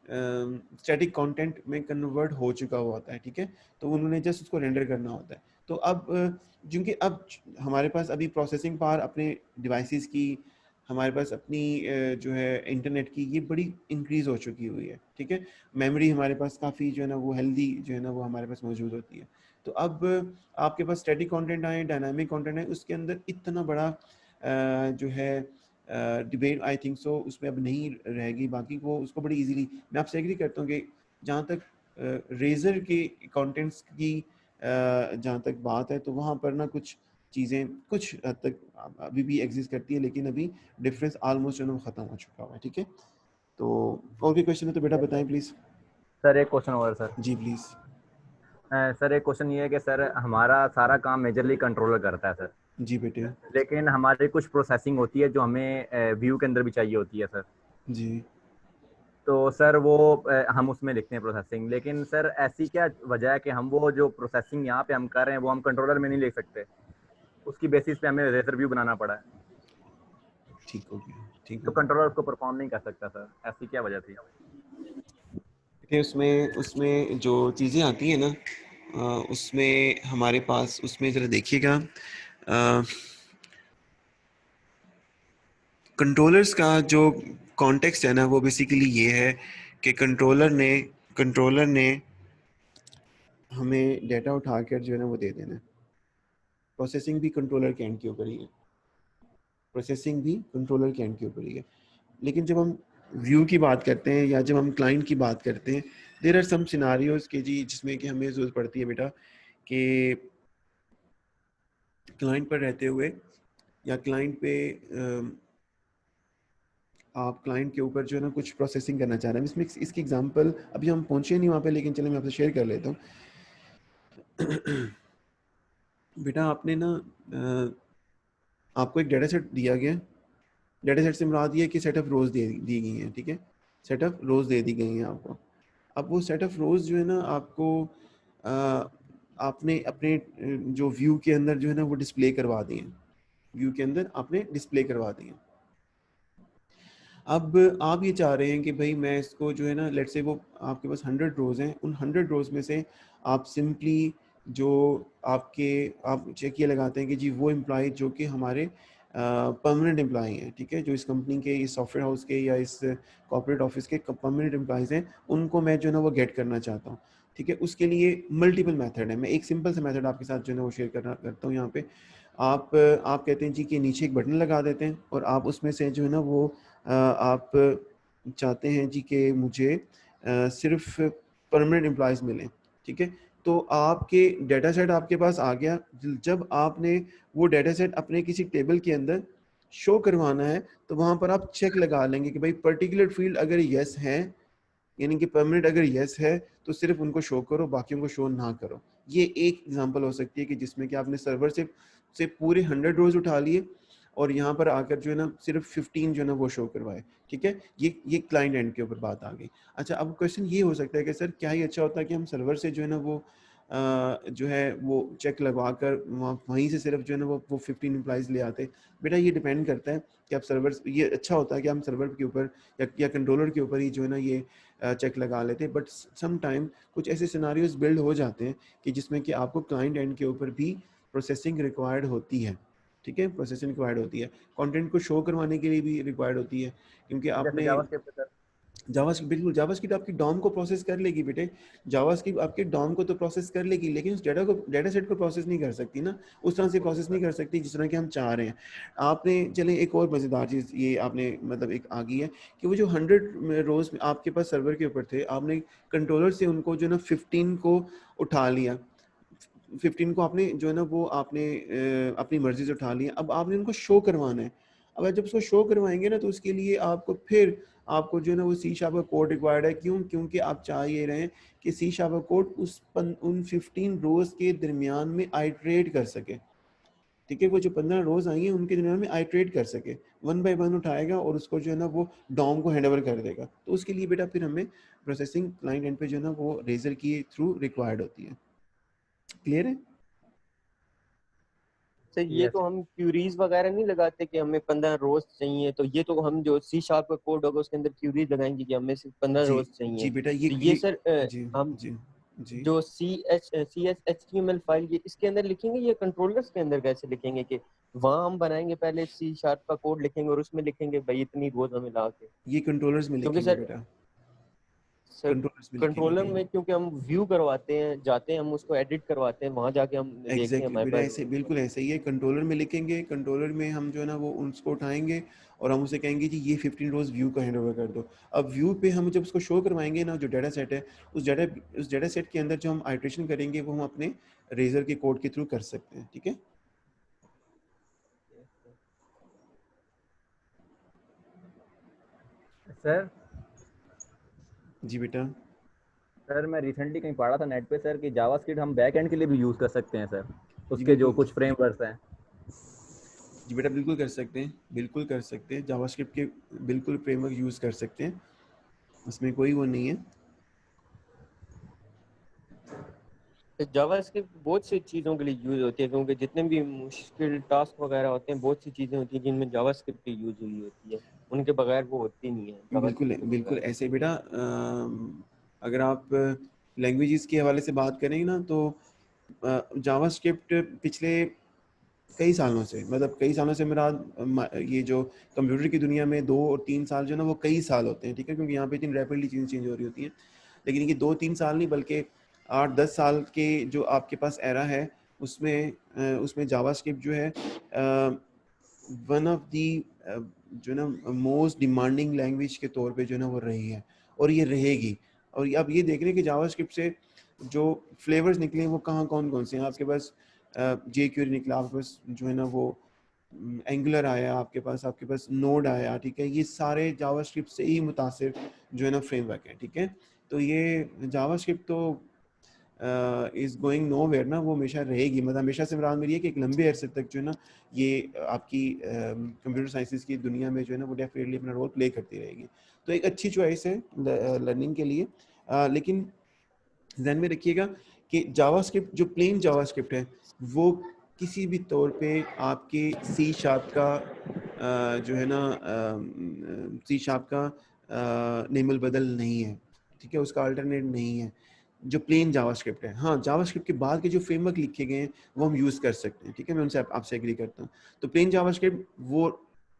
B: स्टैटिक कंटेंट में कन्वर्ट हो चुका हुआ होता है, ठीक है। तो उन्होंने जस्ट उसको रेंडर करना होता है। तो अब क्योंकि अब हमारे पास अभी प्रोसेसिंग पावर अपने डिवाइसेस की, हमारे पास अपनी जो है इंटरनेट की, ये बड़ी इंक्रीज़ हो चुकी हुई है, ठीक है। मेमोरी हमारे पास काफ़ी जो है ना वो हेल्दी जो है ना वो हमारे पास मौजूद होती है। तो अब आपके पास स्टैटिक कंटेंट आए, डायनामिक कंटेंट है, उसके अंदर इतना बड़ा जो है डिबेट आई थिंक सो उसमें अब नहीं रहेगी। बाकी वो उसको बड़ी इजीली, मैं आपसे एग्री करता हूँ कि जहाँ तक रेजर के कंटेंट्स की जहाँ तक बात है, तो वहाँ पर ना कुछ चीज़ें कुछ हद तक अभी भी एग्जिस्ट करती है, लेकिन अभी डिफरेंस ऑलमोस्ट ख़त्म हो चुका हुआ है, ठीक है। तो और भी क्वेश्चन है तो बेटा बताएं प्लीज़।
A: सर एक क्वेश्चन और सर।
B: जी प्लीज़।
A: सर एक क्वेश्चन ये है कि सर हमारा सारा काम मेजरली कंट्रोलर करता है सर।
B: जी बेटे।
A: लेकिन हमारी कुछ प्रोसेसिंग होती है जो हमें व्यू के अंदर भी चाहिए होती है सर।
B: जी।
A: तो सर वो हम उसमें लिखते हैं प्रोसेसिंग, लेकिन सर ऐसी क्या वजह है कि हम वो जो प्रोसेसिंग यहाँ पे हम कर रहे हैं वो हम कंट्रोलर में नहीं लिख सकते, उसकी बेसिस पे हमें रेजर व्यू बनाना पड़ा है।
B: ठीक हो गया, ठीक
A: तो
B: हो गया।
A: कंट्रोलर उसको परफॉर्म नहीं कर सकता सर, ऐसी क्या वजह थी?
B: देखिए उसमें जो चीज़ें आती हैं ना, उसमें हमारे पास, उसमें ज़रा देखिएगा, कंट्रोलर्स का जो कॉन्टेक्स्ट है ना, वो बेसिकली ये है कि कंट्रोलर ने हमें डाटा उठाकर जो है ना वो दे देना है। प्रोसेसिंग भी कंट्रोलर के एंड के ऊपर ही है, प्रोसेसिंग भी कंट्रोलर के एंड के ऊपर ही है। लेकिन जब हम व्यू की बात करते हैं या जब हम क्लाइंट की बात करते हैं, देयर आर सम सिनारियोज के जी जिसमें कि हमें ज़रूरत पड़ती है बेटा कि क्लाइंट पर रहते हुए या क्लाइंट पे आप क्लाइंट के ऊपर जो है ना कुछ प्रोसेसिंग करना चाह रहे हैं। इसमें इसकी एग्जांपल अभी हम पहुंचे नहीं वहाँ पे, लेकिन चलो मैं आपसे शेयर कर लेता हूँ। बेटा आपने ना आपको एक डाटा सेट दिया गया, डाटा सेट से मुराद ये है कि सेट ऑफ रोज दी गई हैं, ठीक है, सेट ऑफ रोज दे दी गई हैं आपको। अब वो सेट ऑफ रोज जो है ना आपको आपने अपने जो व्यू के अंदर जो है ना वो डिस्प्ले करवा दी हैं, व्यू के अंदर आपने डिस्प्ले करवा दी हैं। अब आप ये चाह रहे हैं कि भाई मैं इसको जो है ना, लेट्स से वो आपके पास 100 रोज़ हैं, उन 100 रोज़ में से आप सिंपली जो आपके आप चेक ये लगाते हैं कि जी वो एम्प्लॉय जो कि हमारे परमानेंट एम्प्लॉय हैं, ठीक है, जो इस कंपनी के, इस सॉफ्टवेयर हाउस के या इस कॉर्पोरेट ऑफिस के परमानेंट एम्प्लॉयज़ हैं, उनको मैं जो है ना वो गेट करना चाहता हूँ, ठीक है। उसके लिए मल्टीपल मेथड है, मैं एक सिंपल सा मेथड आपके साथ जो है ना वो शेयर करता हूँ यहाँ पे। आप कहते हैं जी कि नीचे एक बटन लगा देते हैं और आप उसमें से जो है ना वो आप चाहते हैं जी कि मुझे सिर्फ परमानेंट एम्प्लॉयज़ मिलें, ठीक है। तो आपके डाटा सेट आपके पास आ गया। जब आपने वो डाटा सेट अपने किसी टेबल के अंदर शो करवाना है तो वहाँ पर आप चेक लगा लेंगे कि भाई पर्टिकुलर फील्ड अगर यस है, यानी कि परमानेंट अगर यस है तो सिर्फ उनको शो करो, बाकियों को शो ना करो। ये एक एग्जांपल हो सकती है कि जिसमें कि आपने सर्वर से पूरे 100 रोज उठा लिए और यहाँ पर आकर जो है ना सिर्फ 15 जो है ना वो शो करवाए, ठीक है। ये क्लाइंट एंड के ऊपर बात आ गई। अच्छा, अब क्वेश्चन ये हो सकता है कि सर क्या ही अच्छा होता है कि हम सर्वर से जो है ना वो जो है वो चेक लगवा कर वहीं से सिर्फ जो है ना वो 15 एम्प्लॉइज़ ले आते। बेटा ये डिपेंड करता है कि आप सर्वर, ये अच्छा होता है कि हम सर्वर के ऊपर या कंट्रोलर के ऊपर ही जो है ना ये चेक लगा लेते हैं। बट सम टाइम कुछ ऐसे सिनारियोज बिल्ड हो जाते हैं कि जिसमें कि आपको क्लाइंट एंड के ऊपर भी प्रोसेसिंग रिक्वायर्ड होती है, ठीक है, प्रोसेसिंग रिक्वायर्ड होती है, कंटेंट को शो करवाने के लिए भी रिक्वायर्ड होती है, क्योंकि आपने जावास्क्रिप्ट, बिल्कुल जावास्क्रिप्ट आपकी डॉम को प्रोसेस कर लेगी बेटे, जावास्क्रिप्ट आपके डॉम को तो प्रोसेस कर लेगी, लेकिन उस डाटा सेट को प्रोसेस नहीं कर सकती ना, उस तरह से प्रोसेस नहीं कर सकती जिस तरह की हम चाह रहे हैं। आपने चले एक और मज़ेदार चीज़ ये आपने मतलब एक आ गई है कि वो जो 100 रोज आपके पास सर्वर के ऊपर थे, आपने कंट्रोलर से उनको जो है ना 15 को उठा लिया, 15 को आपने जो है ना वो आपने अपनी मर्जी से उठा लिया। अब आपने उनको शो करवाना है। अब जब उसको शो करवाएंगे ना तो उसके लिए आपको फिर आपको जो है ना वो सी शार्प का कोड रिक्वायर्ड है। क्यों? क्योंकि आप चाह ये रहे हैं कि सी शार्प का कोड उन 15 रोज के दरमियान में आइट्रेट कर सके, ठीक है। वो जो 15 रोज आई हैं उनके दरमियान में आइट्रेट कर सके, 1 बाय 1 उठाएगा और उसको जो है ना वो डॉम को हैंड ओवर कर देगा। तो उसके लिए बेटा फिर हमें प्रोसेसिंग क्लाइंट एंड पे जो है ना वो रेजर की थ्रू रिक्वायर्ड होती है। क्लियर है?
I: सर ये तो हम क्यूरीज वगैरह नहीं लगाते कि हमें 15 रोज चाहिए, तो ये तो हम जो सी शार्प का कोड होगा उसके अंदर क्यूरीज लगाएंगे कि हमें सिर्फ 15 रोज चाहिए।
B: जी बेटा
I: तो ये सर हम
B: जी
I: जो CSHTML फाइल ये इसके अंदर लिखेंगे, ये कंट्रोलर्स के अंदर कैसे लिखेंगे कि वहाँ हम बनाएंगे पहले सी शार्प का कोड लिखेंगे और उसमें लिखेंगे भाई इतनी रोज हमें ला के,
B: ये कंट्रोलर्स में लिखेंगे बेटा,
I: कंट्रोलर में क्योंकि हम व्यू करवाते हैं, जाते हैं हम उसको एडिट करवाते हैं, वहां जाके हम देखते हैं हमारे
B: बेटा
I: पास
B: ऐसे बिल्कुल ऐसे ही है। कंट्रोलर में लिखेंगे, कंट्रोलर में हम जो है ना वो उसको उठाएंगे और हम उसे कहेंगे जी ये 15 रोज व्यू का हैंड ओवर कर दो। अब व्यू पे हम जब उसको शो करवाएंगे ना जो डाटा सेट है, उस डाटा सेट के अंदर जो हम आइट्रेशन करेंगे वो हम अपने रेजर के कोड के थ्रू कर सकते हैं, ठीक है।
A: सर
B: जी बेटा,
A: सर मैं रिसेंटली कहीं पढ़ा था नेट पे सर कि जावास्क्रिप्ट हम बैक एंड के लिए भी यूज कर सकते हैं सर, उसके जो कुछ फ्रेमवर्क्स हैं।
B: जी बेटा बिल्कुल कर सकते हैं, बिल्कुल कर सकते हैं, जावास्क्रिप्ट के बिल्कुल फ्रेमवर्क यूज कर सकते हैं, उसमें कोई वो नहीं है।
I: जावास्क्रिप्ट बहुत सी चीज़ों के लिए यूज़ होती है, क्योंकि जितने भी मुश्किल टास्क वगैरह होते हैं, बहुत सी चीज़ें होती हैं जिनमें जावास्क्रिप्ट की यूज़ हुई होती है, उनके बगैर वो होती नहीं है
B: बिल्कुल
I: जावास्क्रिप्ट के
B: बिल्कुल
I: बगैर।
B: ऐसे बेटा। अगर आप लैंग्वेजेस के हवाले से बात करें ना, तो जावास्क्रिप्ट पिछले कई सालों से, मतलब कई सालों से मेरा ये जो कंप्यूटर की दुनिया में 2 और 3 साल जो है ना, वो कई साल होते हैं, ठीक है, क्योंकि यहाँ पे इतनी रैपिडली चीज़ें चेंज हो रही होती हैं। लेकिन ये 2-3 साल नहीं, बल्कि 8-10 साल के जो आपके पास एरा है, उसमें जावास्क्रिप्ट जो है वन ऑफ दी जो है ना मोस्ट डिमांडिंग लैंग्वेज के तौर पे जो है ना वो रही है, और ये रहेगी। और अब ये देख रहे हैं कि जावास्क्रिप्ट से जो फ्लेवर्स निकले वो कहाँ कौन कौन से हैं। आपके पास जे क्यूरी निकला, आपके पास जो है ना वो एंगुलर आया, आपके पास नोड आया, ठीक है, ये सारे जावास्क्रिप्ट से ही मुतासिर जो है ना फ्रेमवर्क है, ठीक है। तो ये जावास्क्रिप्ट तो इज़ गोइंग नोवेयर ना, वो हमेशा रहेगी। मतलब हमेशा से मुराद मेरी है कि एक लंबे अरसे तक जो है ना ये आपकी कंप्यूटर साइंसेस की दुनिया में जो है ना वो डेफिनेटली अपना रोल प्ले करती रहेगी। तो एक अच्छी चॉइस है लर्निंग के लिए। लेकिन ध्यान में रखिएगा कि जावास्क्रिप्ट, जो प्लेन जावास्क्रिप्ट है, वो किसी भी तौर पे आपके सी शार्प का जो है ना सी शार्प का नेमल बदल नहीं है, ठीक है, उसका अल्टरनेट नहीं है जो प्लेन जावास्क्रिप्ट है। हाँ, जावास्क्रिप्ट के बाद के जो फ्रेमवर्क लिखे गए हैं वो हम यूज़ कर सकते हैं, ठीक है, मैं उनसे आपसे एग्री करता हूँ। तो प्लेन जावास्क्रिप्ट वो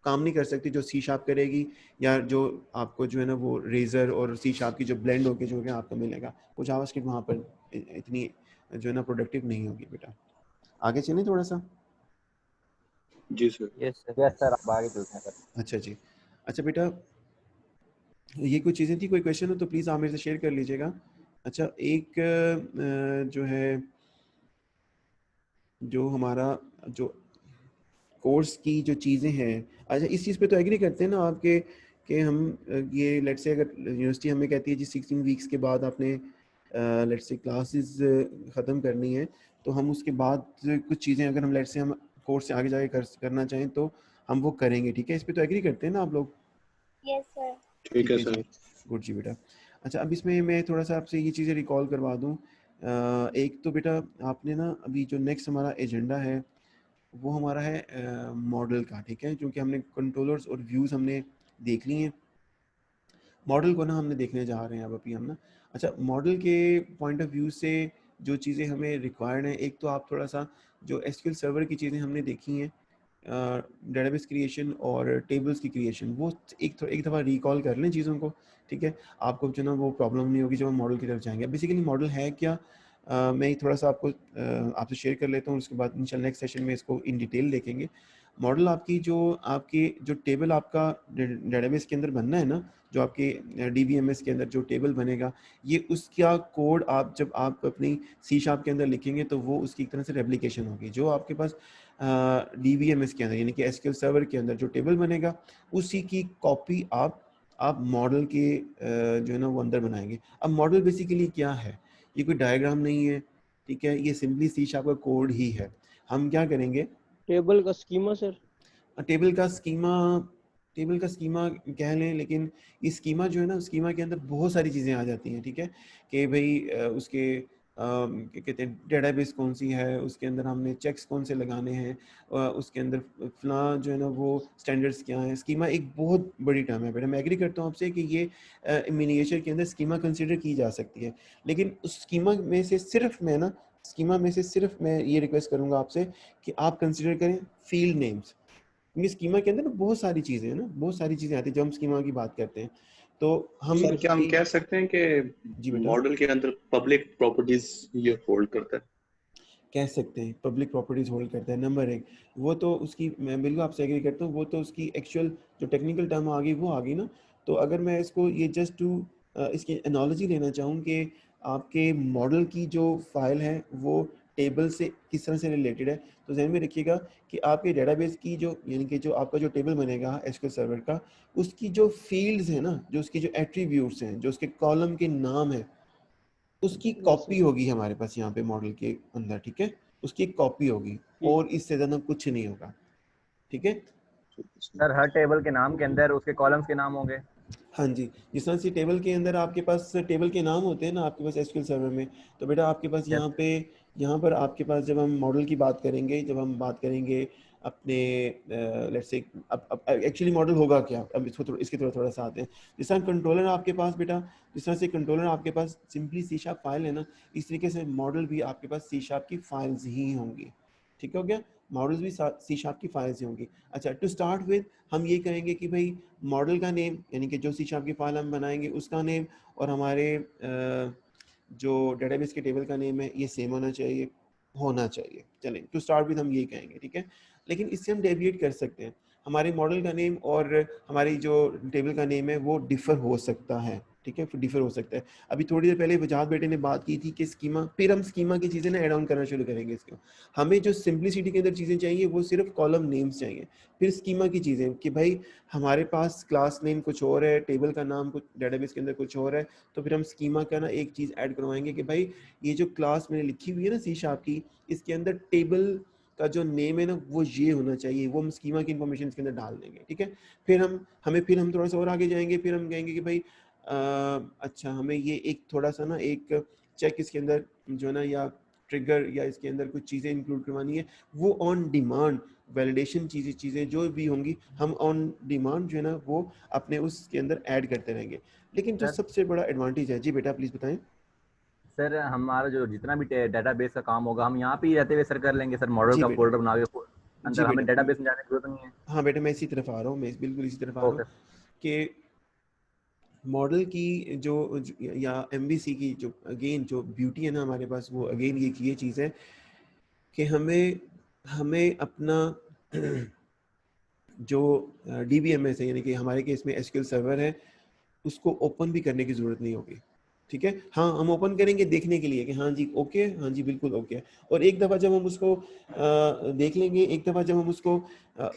B: काम नहीं कर सकती जो सी शार्प करेगी, या जो आपको जो है ना वो रेजर और सी शार्प की जो ब्लेंड होकर जो है आपको मिलेगा, वो जावास्क्रिप्ट वहाँ पर इतनी जो है ना प्रोडक्टिव नहीं होगी बेटा। आगे चलें थोड़ा सा।
H: जी sir.
I: Yes sir.
A: Yes sir, आप आगे चलते हैं सर।
B: अच्छा जी, अच्छा बेटा, ये कुछ चीज़ें थी, कोई क्वेश्चन हो तो प्लीज़ आप मेरे से शेयर कर लीजिएगा। अच्छा, एक जो है जो हमारा जो कोर्स की जो चीज़ें हैं, अच्छा इस चीज़ पे तो एग्री करते हैं ना आपके कि हम ये लेट्स से अगर यूनिवर्सिटी हमें कहती है जी 16 वीक्स के बाद आपने लेट्स से क्लासेस ख़त्म करनी है, तो हम उसके बाद कुछ चीज़ें अगर हम लेट्स से हम कोर्स से आगे जाके करना चाहें तो हम वो करेंगे, ठीक है, इस पे तो एग्री करते हैं ना आप लोग?
D: Yes sir.
H: ठीक है
B: जी,
H: सर।
B: गुड जी बेटा। अच्छा, अब इसमें मैं थोड़ा सा आपसे ये चीज़ें रिकॉल करवा दूँ। एक तो बेटा आपने ना अभी जो नेक्स्ट हमारा एजेंडा है वो हमारा है मॉडल का, ठीक है, क्योंकि हमने कंट्रोलर्स और व्यूज़ हमने देख ली हैं। मॉडल को ना हमने देखने जा रहे हैं अब अभी हम ना। अच्छा, मॉडल के पॉइंट ऑफ व्यू से जो चीज़ें हमें रिक्वायर्ड हैं, एक तो आप थोड़ा सा जो एसक्यूएल सर्वर की चीज़ें हमने देखी हैं, डेटाबेस क्रिएशन और टेबल्स की क्रिएशन, वो एक दफ़ा रिकॉल कर लें चीज़ों को, ठीक है, आपको जो ना वो प्रॉब्लम नहीं होगी जब हम मॉडल की तरफ जाएंगे। बेसिकली मॉडल है क्या, मैं थोड़ा सा आपको आपसे शेयर कर लेता हूँ, उसके बाद इंशाल्लाह नेक्स्ट सेशन में इसको इन डिटेल देखेंगे। मॉडल आपकी जो टेबल आपका डेटाबेस के अंदर बनना है ना, जो आपके डीबीएमएस के अंदर जो टेबल बनेगा, ये उसका कोड जब आप अपनी सी शार्प के अंदर लिखेंगे तो वो उसकी एक तरह से रेप्लिकेशन होगी। जो आपके पास डीबीएमएस के अंदर यानी कि एसक्यूएल सर्वर के अंदर जो टेबल बनेगा, उसी की कॉपी आप मॉडल के जो है ना वो अंदर बनाएंगे। अब मॉडल बेसिकली क्या है, ये कोई डायग्राम नहीं है, ठीक है, ये सिंपली सी शार्प का कोड ही है। हम क्या करेंगे,
K: टेबल का स्कीमा सर।
B: टेबल का स्कीमा कह लें, लेकिन ये स्कीमा जो है ना, स्कीमा के अंदर बहुत सारी चीज़ें आ जाती हैं, ठीक है, कि भाई उसके क्या कहते हैं डेटाबेस कौन सी है, उसके अंदर हमने चेक्स कौन से लगाने हैं, उसके अंदर फला जो है ना वो स्टैंडर्ड्स क्या हैं। स्कीमा एक बहुत बड़ी टर्म है बेटा, मैं एग्री करता हूँ आपसे कि ये मिनिएचर के अंदर स्कीमा कंसिडर की जा सकती है, लेकिन उस स्कीमा में से सिर्फ मैं ये रिक्वेस्ट करूँगा आपसे कि आप कंसिडर करें फील्ड नेम्स, क्योंकि स्कीमा के अंदर ना बहुत सारी चीज़ें हैं ना, बहुत सारी चीज़ें आती हैं जब हम स्कीमा की बात करते हैं। तो हम
H: सर क्या हम कह सकते हैं
B: जी
H: कि
B: बेटा,
H: मॉडल के अंदर पब्लिक प्रॉपर्टीज ये होल्ड करता है?
B: कह सकते हैं पब्लिक प्रॉपर्टीज होल्ड करता है। नंबर एक, वो तो उसकी मैं बिल्कुल आपसे एग्री करता हूँ, वो तो उसकी एक्चुअल जो टेक्निकल टर्म आ गई वो आ गई ना। तो अगर मैं इसको ये जस्ट टू इसकी एनालॉजी लेना चाहूँ कि आपके मॉडल की जो फाइल है वो टेबल से किस तरह से रिलेटेड है, तो ध्यान में रखिएगा कि आपके डेटाबेस की जो यानी कि जो आपका जो टेबल बनेगा एसक्यूएल सर्वर का, उसकी जो फील्ड्स हैं ना, जो उसकी जो एट्रीब्यूट्स हैं, जो उसके कॉलम के नाम है, उसकी कॉपी होगी हमारे पास यहाँ पे मॉडल के अंदर, ठीक है, उसकी एक कॉपी होगी और इससे ज़्यादा कुछ नहीं होगा, ठीक है।
A: सर हर टेबल के नाम के अंदर उसके कॉलम्स के नाम होंगे?
B: हाँ जी, जिस तरह से टेबल के अंदर आपके पास टेबल के नाम होते हैं ना आपके पास एसक्यूएल सर्वर में, तो बेटा आपके पास यहाँ पर आपके पास जब हम मॉडल की बात करेंगे, जब हम बात करेंगे अपने लेट्स से अब एक्चुअली मॉडल होगा क्या, अब इसको इसके थोड़ा सा आते हैं। जिस तरह कंट्रोलर आपके पास बेटा, जिस तरह से कंट्रोलर आपके पास सिंपली सी शार्प फाइल है ना, इस तरीके से मॉडल भी आपके पास सी शार्प की फाइल्स ही होंगी। ठीक हो गया, मॉडल्स भी सी शार्प की फाइल्स ही होंगी। अच्छा, टू स्टार्ट विद हम ये कहेंगे कि भाई मॉडल का नेम यानी कि जो सी शार्प की फाइल हम बनाएंगे उसका नेम और हमारे जो डेटाबेस के टेबल का नेम है ये सेम होना चाहिए। चलें, टू स्टार्ट विद हम ये कहेंगे, ठीक है। लेकिन इससे हम डेविएट कर सकते हैं, हमारे मॉडल का नेम और हमारी जो टेबल का नेम है वो डिफर हो सकता है, ठीक है, डिफर हो सकता है। अभी थोड़ी देर पहले वजाहत बेटे ने बात की थी कि स्कीमा, फिर हम स्कीमा की चीज़ें ना ऐड ऑन करना शुरू करेंगे इसको। हमें जो सिंपलिसिटी के अंदर चीज़ें चाहिए वो सिर्फ कॉलम नेम्स चाहिए, फिर स्कीमा की चीज़ें कि भाई हमारे पास क्लास नेम कुछ और है, टेबल का नाम कुछ डेटाबेस के अंदर कुछ और है, तो फिर हम स्कीमा का ना एक चीज़ ऐड करवाएंगे कि भाई ये जो क्लास मैंने लिखी हुई है ना सी शार्प की, इसके अंदर टेबल का जो नेम है ना वो ये होना चाहिए, वो हम स्कीमा की इंफॉर्मेशन इसके अंदर डाल देंगे, ठीक है। फिर हम थोड़ा सा और आगे जाएंगे, फिर हम कहेंगे कि भाई अच्छा हमें ये एक थोड़ा सा ना एक चेक इसके अंदर जो है ना या ट्रिगर या इसके अंदर कुछ चीज़ें इंक्लूड करवानी है, वो ऑन डिमांड वैलिडेशन चीज़ें जो भी होंगी हम ऑन डिमांड जो है ना वो अपने उसके अंदर ऐड करते रहेंगे। लेकिन जो सबसे बड़ा एडवांटेज है, जी बेटा प्लीज़ बताएं।
A: सर हमारा जो जितना भी डेटाबेस का काम होगा हम यहाँ पे ही रहते हुए सर कर लेंगे सर, मॉडल का फोल्डर बना के अंदर, हमें डेटाबेस में जाने की जरूरत नहीं है।
B: हाँ बेटा मैं इसी तरफ आ रहा हूँ, मैं बिल्कुल इसी तरफ आ रहा हूँ कि मॉडल की जो या एमवीसी की जो अगेन जो ब्यूटी है ना हमारे पास, वो अगेन ये चीज़ है कि हमें अपना जो डीबीएमएस है यानी कि हमारे केस में एसक्यूएल सर्वर है उसको ओपन भी करने की ज़रूरत नहीं होगी, ठीक है। हाँ हम ओपन करेंगे देखने के लिए कि हाँ जी ओके, हाँ जी बिल्कुल ओके, और एक दफ़ा जब हम उसको देख लेंगे, एक दफ़ा जब हम उसको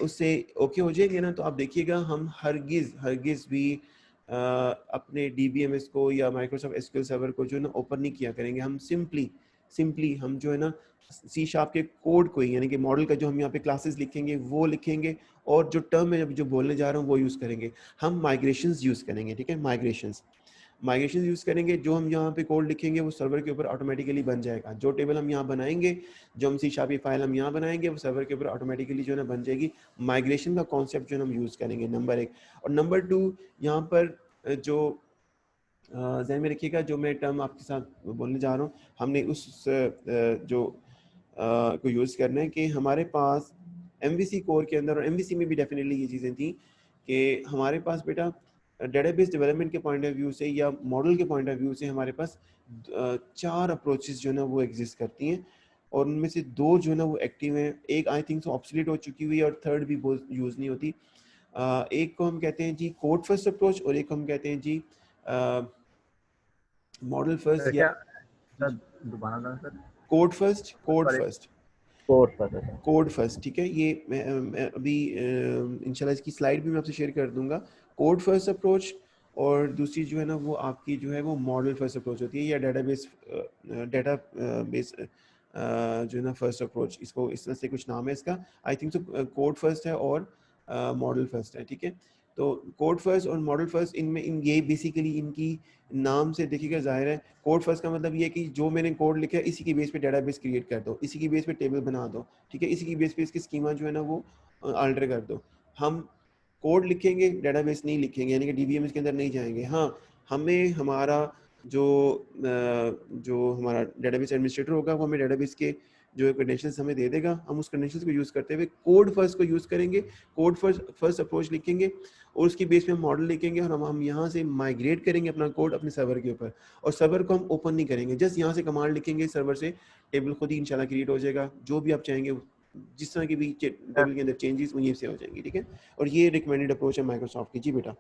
B: उससे ओके हो जाएंगे ना, तो आप देखिएगा हम हरगिज़ भी अपने डीबीएमएस को या माइक्रोसॉफ्ट एसक्यूएल सर्वर को जो है ना ओपन नहीं किया करेंगे। हम सिंपली हम जो है ना सी शार्प के कोड को ही यानी कि मॉडल का जो हम यहाँ पे क्लासेस लिखेंगे वो लिखेंगे, और जो टर्म में जो बोलने जा रहा हूँ वो यूज़ करेंगे। हम माइग्रेशंस यूज़ करेंगे, ठीक है, माइग्रेशंस यूज़ करेंगे। जो हम यहाँ पे कोड लिखेंगे वो सर्वर के ऊपर ऑटोमेटिकली बन जाएगा। जो टेबल हम यहाँ बनाएंगे, जो हम सी शार्प की फाइल हम यहाँ बनाएंगे, वो सर्वर के ऊपर ऑटोमेटिकली जो है ना बन जाएगी। माइग्रेशन का कॉन्सेप्ट जो है हम यूज़ करेंगे, नंबर 1। और नंबर 2 यहाँ पर जो ध्यान में रखिएगा, जो मैं टर्म आपके साथ बोलने जा रहा हूँ, हमने उस जो को यूज़ करना है कि हमारे पास एमवीसी कोर के अंदर, और एमवीसी में भी डेफिनेटली ये चीज़ें थी कि हमारे पास बेटा डेटाबेस डेवलपमेंट के पॉइंट ऑफ व्यू से या मॉडल के पॉइंट ऑफ व्यू से हमारे पास 4 अप्रोचेस जो है ना वो एग्जिस्ट करती हैं, और उनमें से 2 जो है ना वो एक्टिव हैं। एक आई थिंक सो ऑब्सोलीट हो चुकी हुई है और थर्ड भी बहुत यूज़ नहीं होती। एक को हम कहते हैं जी कोड फर्स्ट अप्रोच, और एक को हम कहते हैं जी मॉडल फर्स्ट या कोड फर्स्ट, ठीक है। ये मैं अभी इंशाल्लाह इसकी स्लाइड भी मैं आपसे शेयर कर दूंगा। कोड फर्स्ट अप्रोच और दूसरी जो है ना वो आपकी जो है वो मॉडल फर्स्ट अप्रोच होती है, या डेटाबेस जो है ना फर्स्ट अप्रोच, इसको इस तरह से कुछ नाम है इसका। I think so code first है और मॉडल फर्स्ट है, ठीक है। तो कोड फर्स्ट और मॉडल फर्स्ट इनमें ये बेसिकली इनकी नाम से देखिएगा जाहिर है। कोड फर्स्ट का मतलब ये है कि जो मैंने कोड लिखा है इसी की बेस पे डेटाबेस क्रिएट कर दो, इसी की बेस पे टेबल बना दो, ठीक है, इसी की बेस पे इसकी स्कीमा जो है ना वो अल्टर कर दो। हम कोड लिखेंगे, डेटाबेस नहीं लिखेंगे, यानी कि डीबीएमएस के अंदर नहीं जाएंगे। हाँ, हमें हमारा जो हमारा डेटाबेस एडमिनिस्ट्रेटर होगा वो हमें डेटाबेस के जो क्रेडेंशियल्स हमें दे देगा, हम उस क्रेडेंशियल्स को यूज़ करते हुए कोड फर्स्ट को यूज़ करेंगे, कोड फर्स्ट अप्रोच लिखेंगे, और उसकी बेस पे हम मॉडल लिखेंगे, और हम यहाँ से माइग्रेट करेंगे अपना कोड अपने सर्वर के ऊपर, और सर्वर को हम ओपन नहीं करेंगे, जस्ट यहाँ से कमांड लिखेंगे, सर्वर से टेबल खुद ही इंशाल्लाह क्रिएट हो जाएगा। जो भी आप चाहेंगे, जिस तरह की भी टेबल के अंदर चेंजेस वहीं से हो जाएंगी, ठीक है। और ये रिकमेंडेड अप्रोच है माइक्रोसॉफ्ट की। जी बेटा।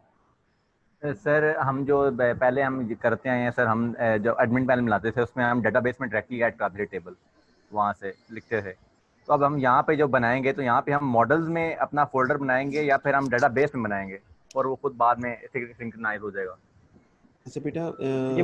A: सर हम जो पहले हम करते आए हैं सर, हम जो एडमिन पैनल मिलाते थे उसमें हम डेटाबेस में डायरेक्टली ऐड कराते थे, टेबल वहाँ से लिखते थे। तो अब हम यहाँ पे जो बनाएंगे तो यहाँ पे हम मॉडल्स में अपना फोल्डर बनाएंगे या फिर हम डेटाबेस में बनाएंगे और वो खुद बाद में सिंक्रोनाइज हो जाएगा।
B: अच्छा बेटा
I: ये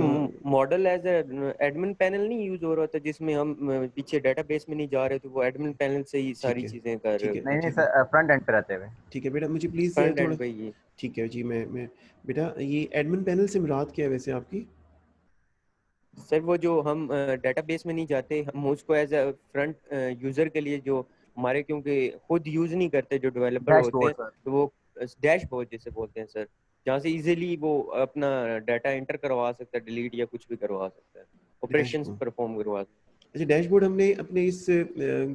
I: मॉडल एज एडमिन पैनल नहीं यूज हो रहा था जिसमें हम पीछे डेटाबेस में नहीं जा रहे थे, वो एडमिन पैनल से ही सारी
B: ठीक है
I: चीजें कर रहे
B: ठीक है
I: होते
A: नहीं नहीं
B: ठीक है
A: सर, फ्रंट एंड पे रहते हुए।
B: ठीक है बेटा, मुझे प्लीज़
I: फ्रंट
B: थोड़ा
I: एंड पे ये।
B: ठीक है जी। मैं बेटा ये एडमिन पैनल से मुराद क्या है वैसे आपकी?
I: सर वो जो हम डेटाबेस में नहीं जाते, हम उसको एज अ फ्रंट यूजर के लिए जो हमारे, क्योंकि खुद यूज नहीं करते जो डेवलपर होते
A: डैशबोर्ड
I: हैं,
A: सर।
I: तो वो डैशबोर्ड जिसे बोलते हैं सर, जहाँ से इजीली वो अपना डाटा एंटर करवा सकता है, डिलीट या कुछ भी करवा सकता है, ऑपरेशंस
B: डैशबोर्ड,
I: परफॉर्म करवा सकता है।
B: अच्छा डैशबोर्ड हमने अपने इस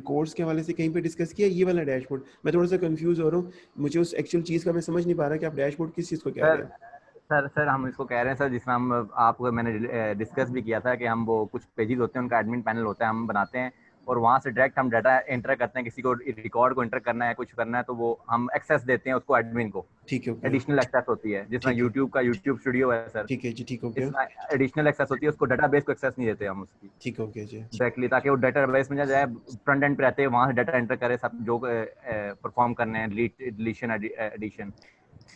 B: कोर्स के हवाले से कहीं पे डिस्कस किया ये वाला डैशबोर्ड? मैं थोड़ा सा कंफ्यूज हो रहा हूँ, मुझे उस एक्चुअल चीज़ का मैं समझ नहीं पा रहा कि आप डैशबोर्ड किस चीज़ को कह रहे
A: सर
B: हैं।
A: सर हम इसको कह रहे हैं सर, जिसमें हम आपको मैंने डिस्कस भी किया था कि हम वो कुछ पेजेस होते हैं उनका एडमिन पैनल होता है, हम बनाते हैं और वहाँ से डायरेक्ट हम डाटा एंटर करते हैं, किसी को रिकॉर्ड को एंटर करना है, कुछ करना है तो वो हम एक्सेस देते हैं उसको एडमिन को।
B: ठीक है, ओके
A: एडिशनल एक्सेस होती है, जिसमें
B: ठीक है
A: यूट्यूब का यूट्यूब स्टूडियो है सर,
B: ठीक है जी, ठीक हो गया,
A: इसमें एडिशनल एक्सेस होती है, उसको डाटाबेस को एक्सेस नहीं देते हम उसकी
B: ठीक हो गया जी।
A: डायरेक्टली, ताकि वो डाटाबेस में जाए, फ्रंट एंड पे रहते हैं, वहाँ से डाटा एंटर करे, सब जो परफॉर्म करने हैं, डिलीशन एडिशन।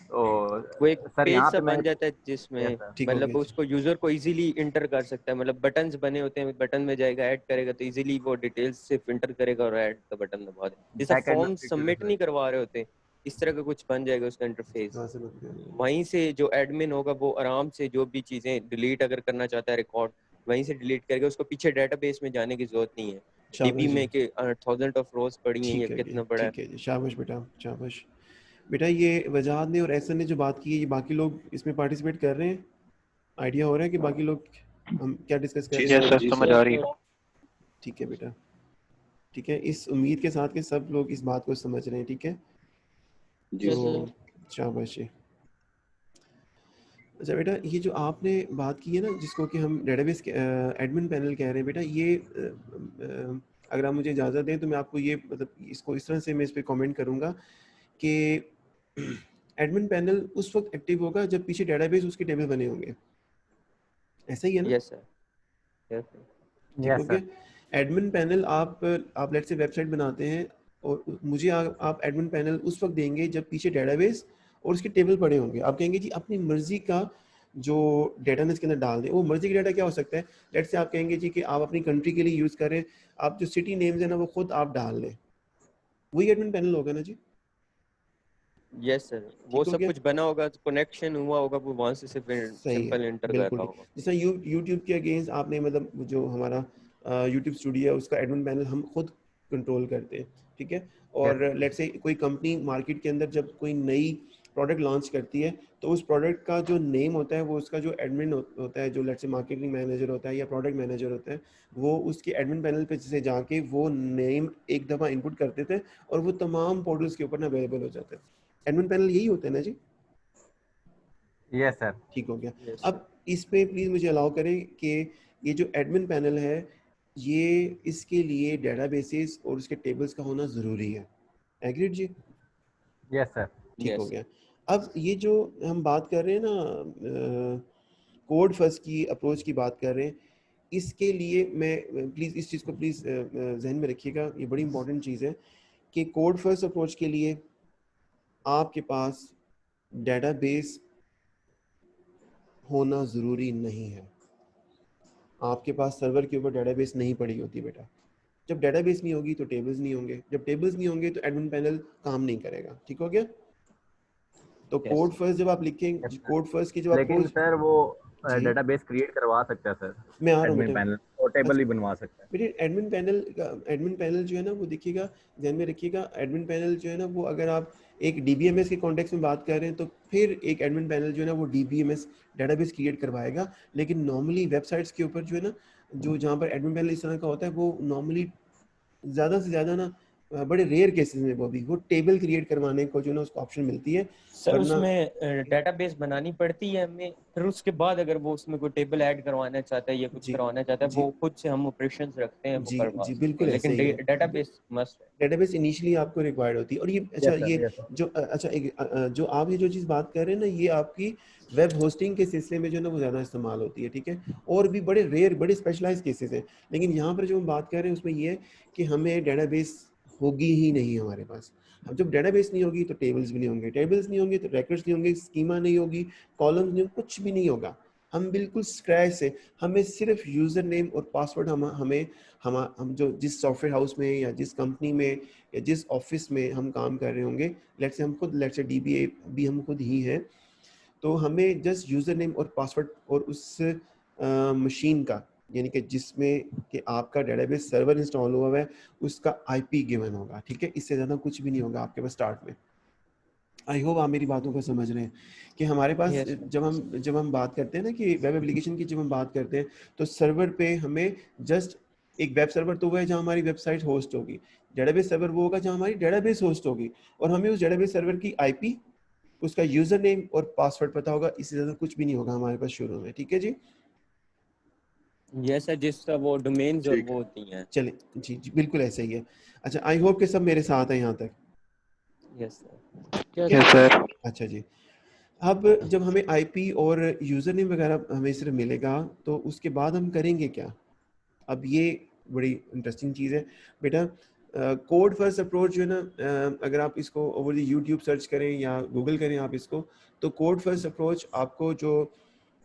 A: तो
I: वो एक
A: सर
I: पेज
A: यहाँ
I: सा
A: पे मैं
I: बन जाता है
A: यस
I: जिसमें
A: सर।
B: ठीक हो
I: मतलब
B: गया जी।
I: उसको यूजर को इजीली इंटर कर सकता है, मतलब बटन्स बने होते हैं, बटन में जाएगा, ऐड करेगा तो इजीली वो डिटेल्स सिर्फ इंटर करेगा और ऐड का बटन दबा दे, जैसा
A: बैक
I: फॉर्म
A: एडमिनिस्ट्रेटर है
I: सबमिट नहीं
A: सर।
I: करवा रहे होते, इस तरह का कुछ बन जाएगा उसका इंटरफेस।
B: वहाँ से मत करिए।
I: वहीं से जो एडमिन होगा वो आराम से जो भी चीजें डिलीट अगर करना चाहता है रिकॉर्ड, वहीं से डिलीट करेगा, उसको पीछे डेटाबेस में जाने की जरूरत नहीं है, डीबी
B: शाबाश जी,
I: में के 1000 ऑफ रोज पड़ी हैं, ये
B: ठीक है जी,
I: कितना बड़ा है।
B: ठीक है जी, शाबाश बेटा, शाबाश बेटा। ये वजाहत ने और एहसन ने जो बात की है, ये बाकी लोग इसमें पार्टिसिपेट कर रहे हैं? आइडिया हो रहा है कि बाकी लोग हम क्या डिस्कस कर
H: जी
B: रहे हैं?
C: यस
H: सर
C: सर,
H: जी
C: समझ
H: सर।
C: आ रही है।
B: ठीक है बेटा, ठीक है, इस उम्मीद के साथ कि सब लोग इस बात को समझ रहे हैं, ठीक है,
H: जी
B: तो
H: सर।
B: शाबाश जी। अच्छा बेटा, ये जो आपने बात की है ना, जिसको कि हम डेटाबेस एडमिन पैनल कह रहे हैं बेटा, ये अगर आप मुझे इजाज़त दें तो मैं आपको ये मतलब इसको इस तरह से मैं इस पर कमेंट करूँगा कि एडमिन पैनल उस वक्त एक्टिव होगा जब पीछे डेटाबेस उसके टेबल बने होंगे, ऐसा ही है ना?
I: Yes sir, yes sir.
B: ठीक हो
A: यस
B: गया।
A: सर।
B: एडमिन पैनल आप लेट्स से वेबसाइट बनाते हैं और मुझे आप एडमिन पैनल उस वक्त देंगे जब पीछे डेटाबेस और उसके टेबल पड़े होंगे। आप कहेंगे जी अपनी मर्जी का जो डाटा इसके अंदर डाल दें। वो मर्जी का डाटा क्या हो सकता है? लेट्स से आप कहेंगे जी कि आप अपनी कंट्री के लिए यूज़ करें, आप जो सिटी नेम्स है ना वो खुद आप डाल लें, वही एडमिन पैनल होगा ना जी?
I: यस सर, वो
B: ठीक हो
I: सब
B: गया,
I: कुछ बना होगा, कनेक्शन हुआ होगा, वो वहां से सिर्फ
B: सही है,
I: सिंपल एंटर कर
B: बिल्कुल
I: रहा
B: ठीक।
I: होगा।
B: जैसे यूट्यूब के अगेंस्ट आपने मतलब जो हमारा यूट्यूब स्टूडियो है उसका एडमिन पैनल हम खुद कंट्रोल करते हैं, ठीक है।
A: यस
B: और लेट्स से कोई कंपनी मार्केट के अंदर जब कोई नई प्रोडक्ट लॉन्च करती है तो उस प्रोडक्ट का जो नेम होता है वो उसका जो एडमिन होता है, जो लेट्स से मार्केटिंग मैनेजर होता है या प्रोडक्ट मैनेजर होता है, वो उसके एडमिन पैनल पे से जाके वो नेम एक दफ़ा इनपुट कर देते हैं और वो तमाम पोर्टल्स के ऊपर ना अवेलेबल हो जाता है। एडमिन पैनल यही होता है ना जी?
A: Yes sir.
B: ठीक हो गया।
I: Yes sir.
B: अब इस पे प्लीज़ मुझे अलाउ करें कि ये जो एडमिन पैनल है ये इसके लिए डेटाबेसेस और उसके टेबल्स का होना ज़रूरी है। एग्रीड जी?
A: Yes sir.
B: ठीक हो
I: यस
B: गया। अब ये जो हम बात कर रहे हैं ना कोड फर्स्ट की अप्रोच की बात कर रहे हैं, इसके लिए मैं प्लीज़ इस चीज़ को प्लीज़ जहन में रखिएगा, ये बड़ी इंपॉर्टेंट चीज़ है कि कोड फर्स्ट अप्रोच के लिए आपके पास डेटाबेस होना ज़रूरी नहीं है। आपके पास सर्वर के ऊपर डेटाबेस नहीं पड़ी होती बेटा। जब डेटाबेस नहीं होगी तो टेबल्स नहीं होंगे, जब टेबल्स नहीं होंगे तो एडमिन पैनल काम नहीं करेगा। ठीक हो गया? तो
I: यस
B: कोड फर्स्ट जब आप लिखें,
A: यस सर।
B: कोड फर्स्ट की जब
A: लेकिन
B: अप्रोच
A: सर वो
B: जी
A: डेटाबेस क्रिएट करवा सकता है सर,
B: मैं आ रहा हूँ
A: एडमिन
B: बेटा।
A: पैनल और टेबल
B: अच्छा
A: ही बनवा सकता है।
B: बेटे एडमिन पैनल जो है ना वो देखिएगा, ध्यान में रखिएगा, एडमिन पैनल जो है ना वो अगर आप एक डीबीएमएस के कॉन्टेक्स्ट में बात कर रहे हैं तो फिर एक एडमिन पैनल जो है ना वो डीबीएमएस डेटाबेस क्रिएट करवाएगा। लेकिन नॉर्मली वेबसाइट्स के ऊपर जो है ना, जो जहाँ पर एडमिन पैनल इस तरह का होता है वो नॉर्मली ज़्यादा से ज़्यादा ना बड़े रेयर केसेस में वो टेबल क्रिएट करवाने को जो ना उसको ऑप्शन मिलती है,
I: सर
B: वरना
I: उसमें डेटाबेस बनानी पड़ती है हमें, फिर उसके बाद अगर वो उसमें कोई टेबल ऐड करवाना चाहता है या कुछ
B: जी
I: करवाना चाहता है,
B: जी
I: वो खुद से हम ऑपरेशंस रखते हैं, वो
B: जी
I: करवा
B: जी
I: सकते
B: बिल्कुल
I: हैं,
B: ऐसे
I: लेकिन
B: ही है।
I: डेटाबेस मस्ट है।
B: डेटाबेस इनिशियली आपको रिक्वायर्ड होती है। और ये अच्छा
A: यस सर।
B: ये
A: यस सर।
B: जो अच्छा जो आप ये जो चीज़ बात कर रहे हैं ना ये आपकी वेब होस्टिंग के सिलसिले में जो है ना वो ज़्यादा इस्तेमाल होती है, ठीक है। और भी बड़े रेयर बड़े स्पेशलाइज केसेस हैं, लेकिन यहाँ पर जो हम बात कर रहे हैं उसमें ये है कि हमें डेटाबेस होगी ही नहीं हमारे पास। अब जब डेटाबेस नहीं होगी तो टेबल्स भी नहीं होंगे, टेबल्स नहीं होंगे तो रिकॉर्ड्स नहीं होंगे, स्कीमा नहीं होगी, कॉलम्स नहीं होंगे, कुछ भी नहीं होगा। हम बिल्कुल स्क्रैच से, हमें सिर्फ यूज़र नेम और पासवर्ड हम जो जिस सॉफ्टवेयर हाउस में या जिस कंपनी में या जिस ऑफिस में हम काम कर रहे होंगे, लेट्स से DBA भी हम खुद ही हैं, तो हमें जस्ट यूज़र नेम और पासवर्ड और उस मशीन का, यानी कि जिसमें कि आपका डेटाबेस सर्वर इंस्टॉल हुआ है, उसका IP गिवन होगा, ठीक है। इससे ज़्यादा कुछ भी नहीं होगा आपके पास स्टार्ट में। आई होप आप मेरी बातों को समझ रहे हैं कि हमारे पास
E: Yes.
B: जब हम बात करते हैं ना कि वेब एप्लीकेशन की जब हम बात करते हैं, तो सर्वर पे हमें जस्ट एक वेब सर्वर तो वो है जहाँ हमारी वेबसाइट होस्ट होगी, डेटाबेस सर्वर वो होगा जहाँ हमारी डेटाबेस होस्ट होगी, और हमें उस डेटाबेस सर्वर की IP, उसका यूजर नेम और पासवर्ड पता होगा। इससे ज़्यादा कुछ भी नहीं होगा हमारे पास शुरू में, ठीक है जी।
I: यस सर, जिसका वो डोमेन्स और
H: ठीक
I: वो होती हैं।
B: चले जी जी, बिल्कुल ऐसा ही है। अच्छा, आई होप कि सब मेरे साथ हैं यहाँ तक।
I: Yes sir.
K: Yes sir.
B: अच्छा जी, अब जब हमें IP और यूज़र नेम वगैरह हमें सिर्फ मिलेगा, तो उसके बाद हम करेंगे क्या? अब ये बड़ी इंटरेस्टिंग चीज़ है बेटा। कोड फर्स्ट अप्रोच जो है ना, अगर आप इसको ओवर द यूट्यूब सर्च करें या गूगल करें आप इसको, तो कोड फर्स्ट अप्रोच आपको जो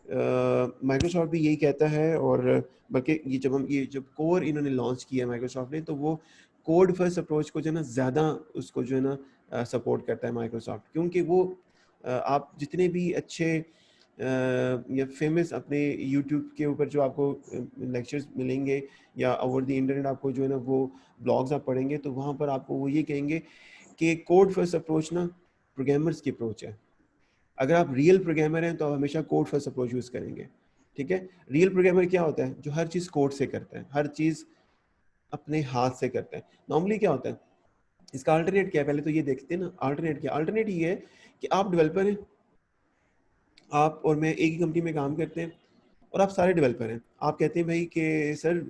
B: माइक्रोसॉफ्ट भी यही कहता है, और बल्कि ये जब कोर इन्होंने लॉन्च किया माइक्रोसॉफ्ट ने, तो वो कोड फर्स्ट अप्रोच को जो है ना ज़्यादा उसको जो है ना सपोर्ट करता है माइक्रोसॉफ्ट, क्योंकि वो आप जितने भी अच्छे या फेमस अपने यूट्यूब के ऊपर जो आपको लेक्चर्स मिलेंगे या ओवर द इंटरनेट आपको जो है ना वो ब्लॉग्स आप पढ़ेंगे, तो वहाँ पर आपको वो ये कहेंगे कि कोड फर्स्ट अप्रोच ना प्रोग्रामर्स की अप्रोच है। अगर आप रियल प्रोग्रामर हैं तो आप हमेशा कोड फर्स्ट अप्रोच यूज़ करेंगे, ठीक है। रियल प्रोग्रामर क्या होता है? जो हर चीज़ कोड से करता है, हर चीज़ अपने हाथ से करता है। नॉर्मली क्या होता है, इसका अल्टरनेट क्या है, पहले तो ये देखते हैं ना। अल्टरनेट क्या? अल्टरनेट ये है कि आप डेवलपर हैं, आप और मैं एक ही कंपनी में काम करते हैं, और आप सारे डेवलपर हैं। आप कहते हैं भाई कि सर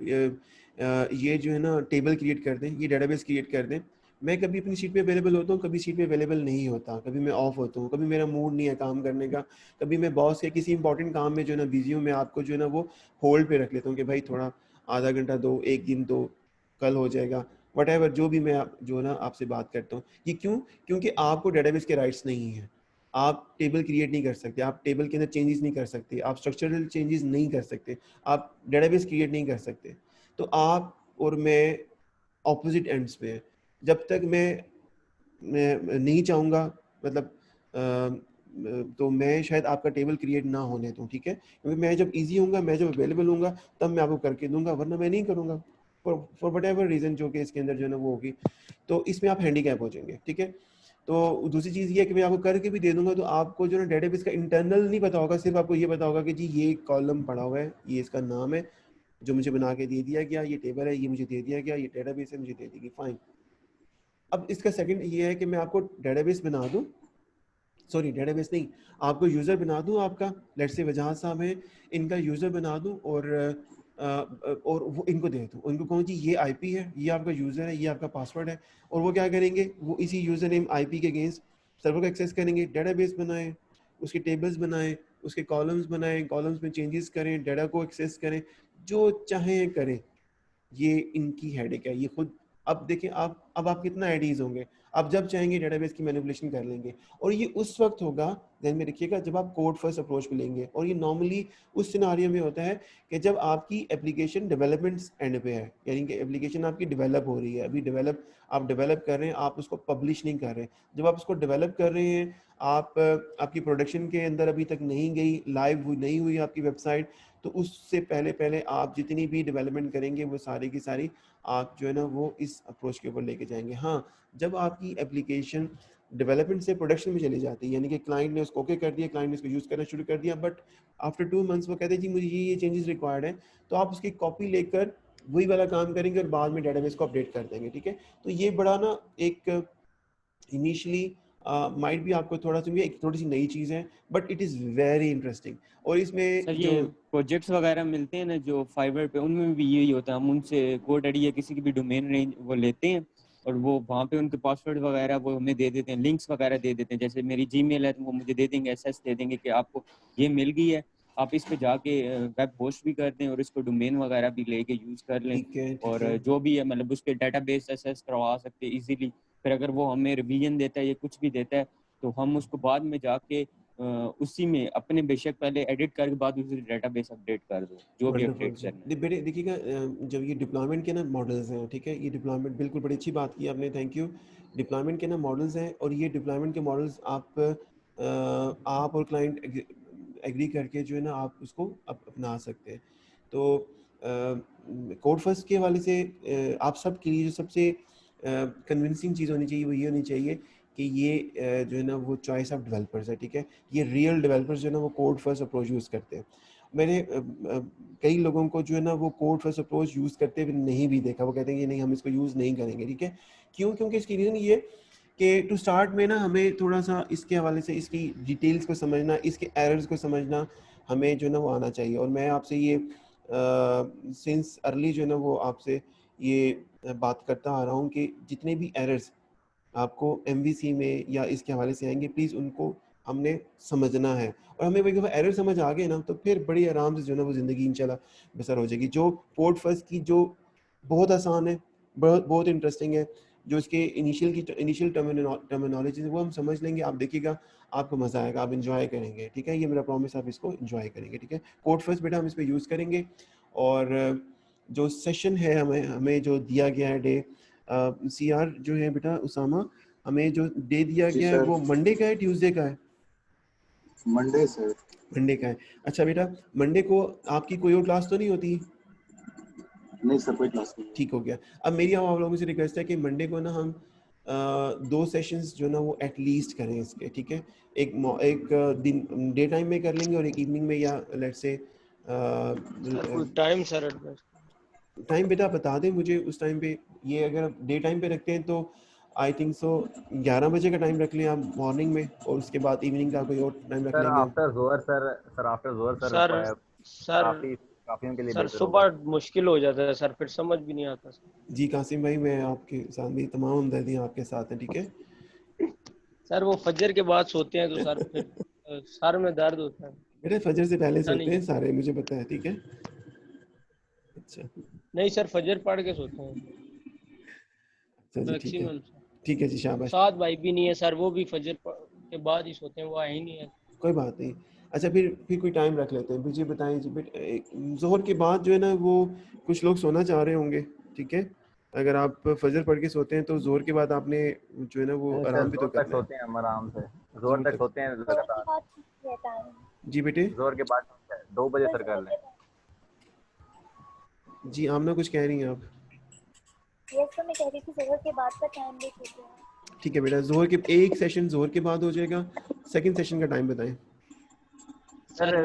B: ये जो है ना टेबल क्रिएट कर दें, ये डेटाबेस क्रिएट कर दें। मैं कभी अपनी सीट पे अवेलेबल होता हूँ, कभी सीट पे अवेलेबल नहीं होता, कभी मैं ऑफ होता हूँ, कभी मेरा मूड नहीं है काम करने का, कभी मैं बॉस के किसी इंपॉर्टेंट काम में जो है ना बिजी हूँ, मैं आपको जो है ना वो होल्ड पे रख लेता हूँ कि भाई थोड़ा आधा घंटा दो, एक दिन दो, कल हो जाएगा, वट जो भी मैं जो है ना आपसे बात करता हूँ। ये क्यों? क्योंकि आपको डेटाबेस के राइट्स नहीं है, आप टेबल क्रिएट नहीं कर सकते, आप टेबल के अंदर चेंजेस नहीं कर सकते, आप स्ट्रक्चरल चेंजेस नहीं कर सकते, आप डेटाबेस क्रिएट नहीं कर सकते। तो आप और मैं ऑपोजिट एंड्स पे हैं। जब तक मैं नहीं चाहूँगा, मतलब तो मैं शायद आपका टेबल क्रिएट ना होने दूँ, ठीक है। क्योंकि मैं जब ईजी हूँगा, मैं जब अवेलेबल हूँगा, तब मैं आपको करके दूंगा, वरना मैं नहीं करूँगा फॉर वट एवर रीज़न जो कि इसके अंदर जो है ना वो होगी। तो इसमें आप हैंडीकैप हो जाएंगे, ठीक है। तो दूसरी चीज़ ये है कि मैं आपको करके भी दे दूंगा, तो आपको जो ना डेटाबेस का इंटरनल नहीं पता होगा, सिर्फ आपको ये पता होगा कि जी ये कॉलम पड़ा हुआ है, ये इसका नाम है जो मुझे बना के दे दिया गया, ये टेबल है, ये मुझे दे दिया गया, ये डेटाबेस है, मुझे दे दी गई, फाइन। अब इसका सेकंड ये है कि मैं आपको डेटाबेस बना दूं, सॉरी डेटाबेस नहीं, आपको यूज़र बना दूं, आपका लेट्स से वजाहत साहब हैं, इनका यूज़र बना दूं और वो इनको दे दूं, उनको कहूँ जी ये IP है, ये आपका यूज़र है, ये आपका पासवर्ड है, और वो क्या करेंगे, वो इसी यूज़र नेम IP के अगेंस्ट सर्वर को एक्सेस करेंगे, डेटाबेस बनाएं, उसके टेबल्स बनाएं, उसके कॉलम्स बनाएं, कॉलम्स में चेंजेस करें, डाटा को एक्सेस करें, जो चाहें करें। ये इनकी हेडेक है, ये खुद। अब देखिए अब आप कितना एडीज होंगे, आप जब चाहेंगे डेटाबेस की मैनिपुलेशन कर लेंगे, और ये उस वक्त होगा, ध्यान में रखिएगा, जब आप कोड फर्स्ट अप्रोच पे लेंगे। और ये नॉर्मली उस सिनारियो में होता है कि जब आपकी एप्लीकेशन डेवलपमेंट एंड पे है, यानी कि एप्लीकेशन आपकी डेवलप हो रही है, अभी आप डेवलप कर रहे हैं, आप उसको पब्लिश नहीं कर रहे। जब आप उसको डेवलप कर रहे हैं, आपकी प्रोडक्शन के अंदर अभी तक नहीं गई, लाइव नहीं हुई आपकी वेबसाइट, तो उससे पहले आप जितनी भी डेवलपमेंट करेंगे वो सारी की सारी आप जो है ना वो इस अप्रोच के ऊपर लेके जाएंगे। हाँ, जब आपकी एप्लीकेशन डेवलपमेंट से प्रोडक्शन में चली जाती है, यानी कि क्लाइंट ने उसको ओके कर दिया, क्लाइंट ने उसको यूज़ करना शुरू कर दिया, बट आफ्टर 2 मंथ्स वो कहते हैं जी मुझे ये चेंजेस रिक्वायर्ड है, तो आप उसकी कॉपी लेकर वही वाला काम करेंगे और बाद में डेटाबेस को अपडेट कर देंगे, ठीक है। तो ये बड़ा ना एक इनिशियली माइट भी आपको थोड़ा सा एक थोड़ी सी नई चीज़ है, but it is very interesting. और इसमें
I: सर
B: जो
I: ये प्रोजेक्ट्स वगैरह मिलते हैं ना जो फाइवर पे, उनमें भी यही होता है, हम उनसे GoDaddy या किसी की भी डोमेन रेंज वो लेते हैं और वो वहाँ पे उनके पासवर्ड वगैरह वो हमें दे देते हैं, लिंक्स वगैरह दे देते हैं। जैसे मेरी जीमेल है तो वो मुझे दे देंगे, SS दे देंगे कि आपको ये मिल गई है, आप इस पे जाके वेब होस्ट भी कर दें और इसको डोमेन वगैरह भी लेके यूज़ कर लें,
B: ठीक है
I: और जो भी है मतलब उसके डेटाबेस एक्सेस करवा सकते हैं इजीली। फिर अगर वो हमें रिवीजन देता है या कुछ भी देता है तो हम उसको बाद में जाके उसी में अपने बेशक पहले एडिट करके बाद उसे डेटाबेस अपडेट कर दो जो भी
B: वंडरफुल
I: अपडेट
B: जी।
I: करना है।
B: बेटे देखिएगा, जब ये डिप्लॉयमेंट के ना मॉडल्स हैं, ठीक है, ये डिप्लॉयमेंट बिल्कुल बड़ी अच्छी बात की आपने, थैंक यू। डिप्लॉयमेंट के ना मॉडल्स हैं और ये डिप्लॉयमेंट के मॉडल्स आप और क्लाइंट एग्री करके जो है ना आप उसको अपना सकते हैं। तो कोड फर्स्ट के हवाले से आप सब के लिए जो सबसे कन्विंसिंग चीज़ होनी चाहिए वो ये होनी चाहिए कि ये जो है ना वो चॉइस ऑफ डेवलपर्स है, ठीक है। ये रियल डेवलपर्स जो है ना वो कोड फर्स्ट अप्रोच यूज़ करते हैं। मैंने कई लोगों को जो है ना वो कोड फर्स्ट अप्रोच यूज़ करते हुए नहीं भी देखा, वो कहते हैं कि नहीं हम इसको यूज़ नहीं करेंगे, ठीक है। क्यों? क्योंकि इसकी रीज़न ये कि टू स्टार्ट में ना हमें थोड़ा सा इसके हवाले से इसकी डिटेल्स को समझना, इसके एरर्स को समझना हमें जो है ना वो आना चाहिए। और मैं आपसे ये सिंस अर्ली जो है ना वो आपसे ये बात करता आ रहा हूँ कि जितने भी एरर्स आपको MVC में या इसके हवाले से आएंगे प्लीज़ उनको हमने समझना है। और हमें एक दफ़ा एरर समझ आ गए ना तो फिर बड़ी आराम से जो है ना वो ज़िंदगी इंशाल्लाह बसर हो जाएगी। जो कोड फर्स्ट की जो बहुत आसान है, बहुत बहुत इंटरेस्टिंग है, जो इसके इनिशियल टर्मिनोलॉजी है वो हम समझ लेंगे, आप देखिएगा आपको मज़ा आएगा, आप इंजॉय करेंगे, ठीक है। ये मेरा प्रॉमिस, आप इसको इंजॉय करेंगे, ठीक है। कोड फर्स्ट बेटा हम इस पर यूज़ करेंगे। और जो सेशन है हमें जो दिया गया है डे, CR जो है बेटा उसामा, हमें जो डे दिया
L: जी
B: गया है
L: सर।
B: वो मंडे का है ट्यूसडे का है?
L: Monday sir.
B: मंडे का है। अच्छा बेटा, मंडे को आपकी कोई और क्लास तो नहीं होती?
L: नहीं सर, कोई क्लास नहीं।
B: ठीक हो गया। अब मेरी आप लोगों से रिक्वेस्ट है कि मंडे को ना हम 2 सेशंस जो ना वो एटलीस्ट करें इसके, ठीक है। एक दिन डे टाइम में कर लेंगे और एक इवनिंग में, या लेट्स से
K: सर कोई टाइम सर एडवाइस?
B: टाइम बेटा बता दें मुझे उस टाइम पे। ये अगर डे टाइम पे रखते हैं तो आई थिंक सो 11 बजे का टाइम रख लें आप मॉर्निंग में, और उसके बाद इवनिंग का कोई और टाइम रख
A: सर
B: लेंगे।
A: आफ्टर जोहर सर आफ्टर जोहर
K: सर सर
A: काफियों के लिए
K: सर
A: बेहतर होगा।
K: सुबह मुश्किल हो जाता है सर, फिर समझ भी नहीं आता सर।
B: जी कासिम भाई, मैं आपके साथ भी तमाम हमदर्दियाँ आपके साथ हैं, ठीक है।
K: सर वो फजर के बाद सोते हैं तो सर फिर सर में दर्द होता है।
B: बेटा फजर से पहले
K: उठा
B: सोते
K: नहीं
B: हैं सारे, मुझे पता है, ठीक है। अच्छा
K: नहीं सर, फजर पढ़ के सोते हैं
B: अच्छा जी, ठीक है,
K: मैक्सिमम।
B: ठीक है जी, शाबाश।
K: साथ भाई भी नहीं है सर, वो भी फजर के बाद ही सोते हैं, वो आए ही नहीं है।
B: कोई बात नहीं। अच्छा फिर कोई टाइम रख लेते हैं। मुझे बताएं जी जोहर के बाद जो है ना वो कुछ लोग सोना चाह रहे होंगे, ठीक है। अगर आप फजर पढ़ के सोते हैं तो जोहर के बाद आपने जो है ना वो आराम भी तो
A: जोहर तक
B: करना है।
A: सोते हैं हम आराम से, जोहर तक सोते हैं लगातार।
B: जी बेटे।
A: जोहर के बाद 2 बजे सर कर लें।
B: जी आमना कुछ कह रही हैं आप?
D: यस सर, मैं कह रही थी जोहर के बाद का टाइम भी ठीक है।
B: ठीक है बेटा, जोहर के एक सेशन जोहर के बाद हो जाएगा, सेकंड सेशन का टाइम बताएं।
A: सर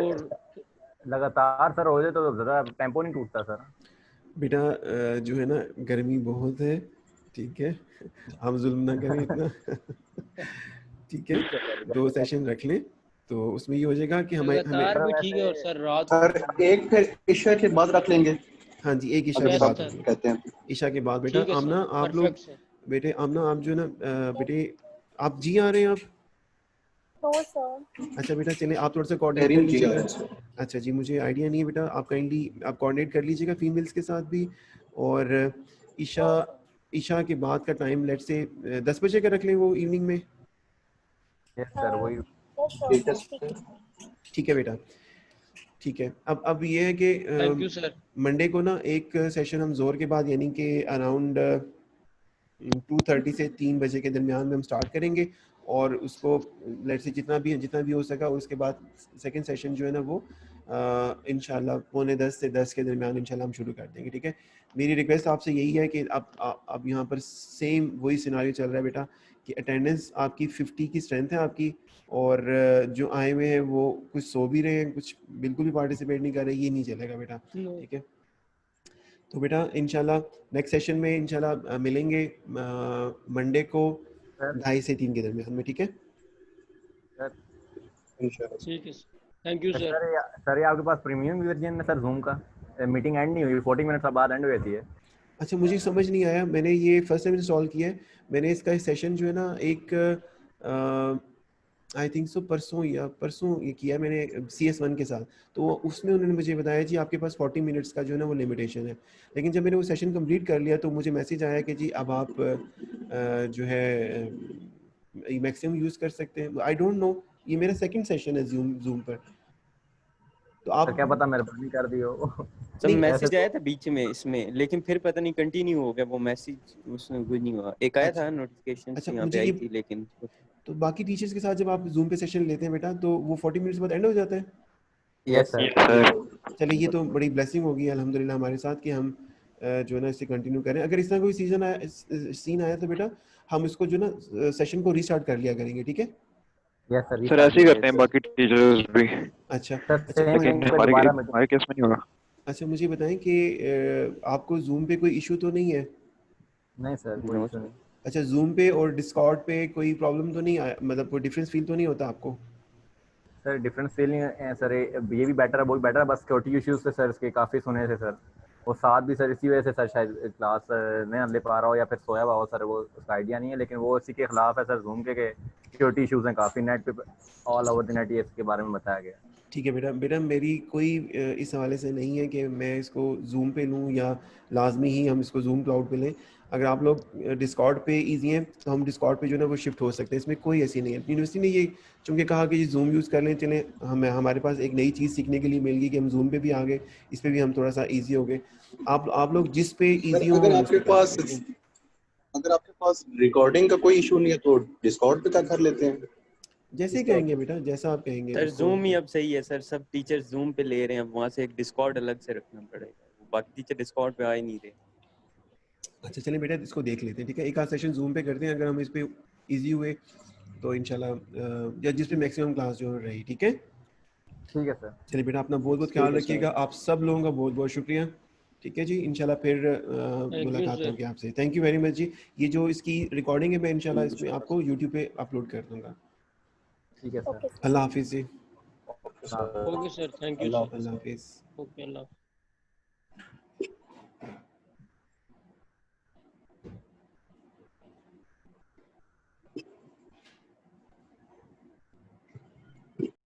A: लगातार सर हो जाए तो ज़्यादा टेम्पो नहीं टूटता सर।
B: बेटा जो है ना गर्मी बहुत है, ठीक है, हम जुल्म ना करें इतना ठीक है। 2 सेशन रख लें तो उसमें ये हो जाएगा कि हमें
K: लगातार भी ठीक है। और सर रात
L: सर एक फिर ईशा के बाद रख लेंगे।
B: हाँ जी, एक ईशा के बाद
L: कहते हैं।
B: ईशा के बाद बेटा।
K: ठीक है
B: आमना
K: सर,
B: आप लोग
K: perfect सर।
B: बेटे, आमना आप जो है ना बेटे आप जी आ रहे हैं आप?
D: तो सर
B: अच्छा बेटा चलें, आप थोड़ा सा कोऑर्डिनेट कर लीजिएगा। अच्छा जी, मुझे आइडिया नहीं है बेटा, आप काइंडली आप कोऑर्डिनेट कर लीजिएगा फीमेल्स के साथ भी। और ईशा के बाद का टाइम लेट्स से 10 बजे का रख लें वो इवनिंग में।
A: यस सर वही।
B: ठीक है बेटा, ठीक है। अब ये है कि
K: थैंक यू सर।
B: मंडे को ना एक सेशन हम जोर के बाद यानी कि अराउंड 2:30 से 3 बजे के दरमियान में हम स्टार्ट करेंगे, और उसको लेट्स से जितना भी हो सका। और उसके बाद सेकंड सेशन जो है ना वो इंशाल्लाह 9:45 से 10 के दरमियान इंशाल्लाह हम शुरू कर देंगे, ठीक है। मेरी रिक्वेस्ट आपसे यही है कि अब यहाँ पर सेम वही सिनारियो चल रहा है बेटा कि अटेंडेंस आपकी 50 की स्ट्रेंथ है आपकी, और जो आए हुए हैं वो कुछ सो भी रहे हैं, कुछ बिल्कुल भी पार्टिसिपेट नहीं कर रहे, ये नहीं चलेगा बेटा, ठीक है। तो बेटा इंशाल्लाह नेक्स्ट सेशन में इंशाल्लाह मिलेंगे मंडे को 2:30 से 3 के दरमियान में, ठीक है।
K: ठीक है, थैंक यू सर।
A: सर ये आपके पास प्रीमियम वर्जन है सर जूम का? मीटिंग एंड नहीं हुई, 40 मिनट बाद एंड हुई थी।
B: अच्छा मुझे समझ नहीं आया, मैंने ये फर्स्ट टाइम इंस्टॉल किया है। मैंने इसका सेशन जो है ना एक आई थिंक सो परसों ये किया मैंने CS1 के साथ। तो उसमें उन्होंने मुझे बताया जी आपके पास 40 मिनट्स का जो है ना वो लिमिटेशन है। लेकिन जब मैंने वो सेशन कंप्लीट कर लिया तो मुझे मैसेज आया कि जी अब आप जो है मैक्सिमम यूज़ कर सकते हैं। आई डोंट नो ये मेरा सेकंड सेशन है जूम पर। तो
A: सर
B: आप
A: क्या पता मेहरबानी कर दी हो।
I: सब
B: नहीं,
I: मैसेज आया था बीच में इसमें, लेकिन फिर पता नहीं कंटिन्यू हो गया वो मैसेज, उसमें कुछ नहीं हुआ। एक आया था नोटिफिकेशन
B: अच्छा
I: यहाँ पे
B: मुझे
I: आई
B: ये
I: थी, लेकिन
B: तो बाकी टीचर्स के साथ जब आप जूम पे सेशन लेते हैं बेटा तो वो 40 मिनट्स बाद एंड हो जाता है?
A: Yes sir.
B: चलिए ये तो बड़ी ब्लेसिंग होगी अल्हम्दुलिल्लाह हमारे साथ कि हम जो है ना इसे कंटिन्यू करें। अगर इस तरह कोई सीन आया तो बेटा हम इसको जो ना सेशन को रीस्टार्ट कर लिया करेंगे, ठीक है?
A: Yes sir.
M: सर ऐसे ही करते हैं बाकी टीचर्स भी।
B: अच्छा
A: सर
B: अच्छा
A: सेम
M: लेकिन
A: लिंक पे दोबारा मीटिंग।
M: हमारे केस में नहीं होगा।
B: अच्छा मुझे बताएं कि आपको जूम पे कोई इशू तो नहीं है?
A: नहीं सर कोई इशू नहीं।
B: अच्छा जूम पे और डिस्कॉर्ड पे कोई प्रॉब्लम तो नहीं आया, मतलब कोई डिफरेंस फील तो नहीं होता आपको?
A: सर डिफरेंस फीलिंग है सर, ये भी बेटर है वो भी बेटर है, बस सिक्योरिटी इश्यूज से सर इसके काफ़ी सुने थे सर। वो साथ भी सर इसी वजह से सर शायद क्लास नहीं ले पा रहा हो या फिर सोया हुआ हो सर, वो उसका आइडिया नहीं है, लेकिन वो इसी के खिलाफ है सर जूम के सिक्योरिटी इश्यूज हैं काफ़ी, नेट पे ऑल ओवर द नेट ये इसके बारे में बताया गया।
B: ठीक है बेटा, बेटा मेरी कोई इस हवाले से नहीं है कि मैं इसको जूम पे लूँ या लाजमी ही हम इसको जूम क्लाउड पे लें। अगर आप लोग डिस्कॉर्ड पे ईजी हैं तो हम डिस्कॉर्ड पे जो है ना वो शिफ्ट हो सकते हैं, इसमें कोई ऐसी नहीं है। यूनिवर्सिटी ने ये चूँकि कहा कि ये जूम यूज़ कर लें, चलें हमारे पास एक नई चीज़ सीखने के लिए मिल गई कि हम जूम पे भी आ गए, इस पर भी हम थोड़ा सा ईजी हो गए। आप लोग जिस पे ईजी हो
L: अगर आपके पास रिकॉर्डिंग का कोई इशू नहीं है तो डिस्कॉर्ड पे क्या कर लेते हैं?
B: जैसे कहेंगे बेटा, जैसा आप कहेंगे।
I: सर जूम ही अब सही है सर, सब टीचर्स जूम पे ले रहे हैं, अब वहाँ से एक डिस्कॉर्ड अलग से रखना पड़ेगा, बाकी टीचर डिस्कॉर्ड पे आ ही नहीं रहे।
B: अच्छा चलिए बेटा इसको देख लेते हैं, ठीक है? एक आध सेशन जूम पे करते हैं, अगर हम इस पे इजी हुए तो इंशाल्लाह या जिस पे मैक्सिमम क्लास जो रही, ठीक है?
A: ठीक है सर।
B: चलिए बेटा अपना बहुत बहुत ख्याल रखिएगा, आप सब लोगों का बहुत बहुत शुक्रिया, ठीक है जी? इंशाल्लाह फिर मुलाकात होगी आपसे। थैंक यू वेरी मच जी। ये जो इसकी रिकॉर्डिंग है मैं इंशाल्लाह इसमें आपको यूट्यूब पे अपलोड कर दूंगा।
A: ठीक है सर।
B: अल्लाह हाफिज़ जी।
K: Okay sir, thank you sir.
B: अल्लाह हाफिज़।
K: ओके अल्लाह।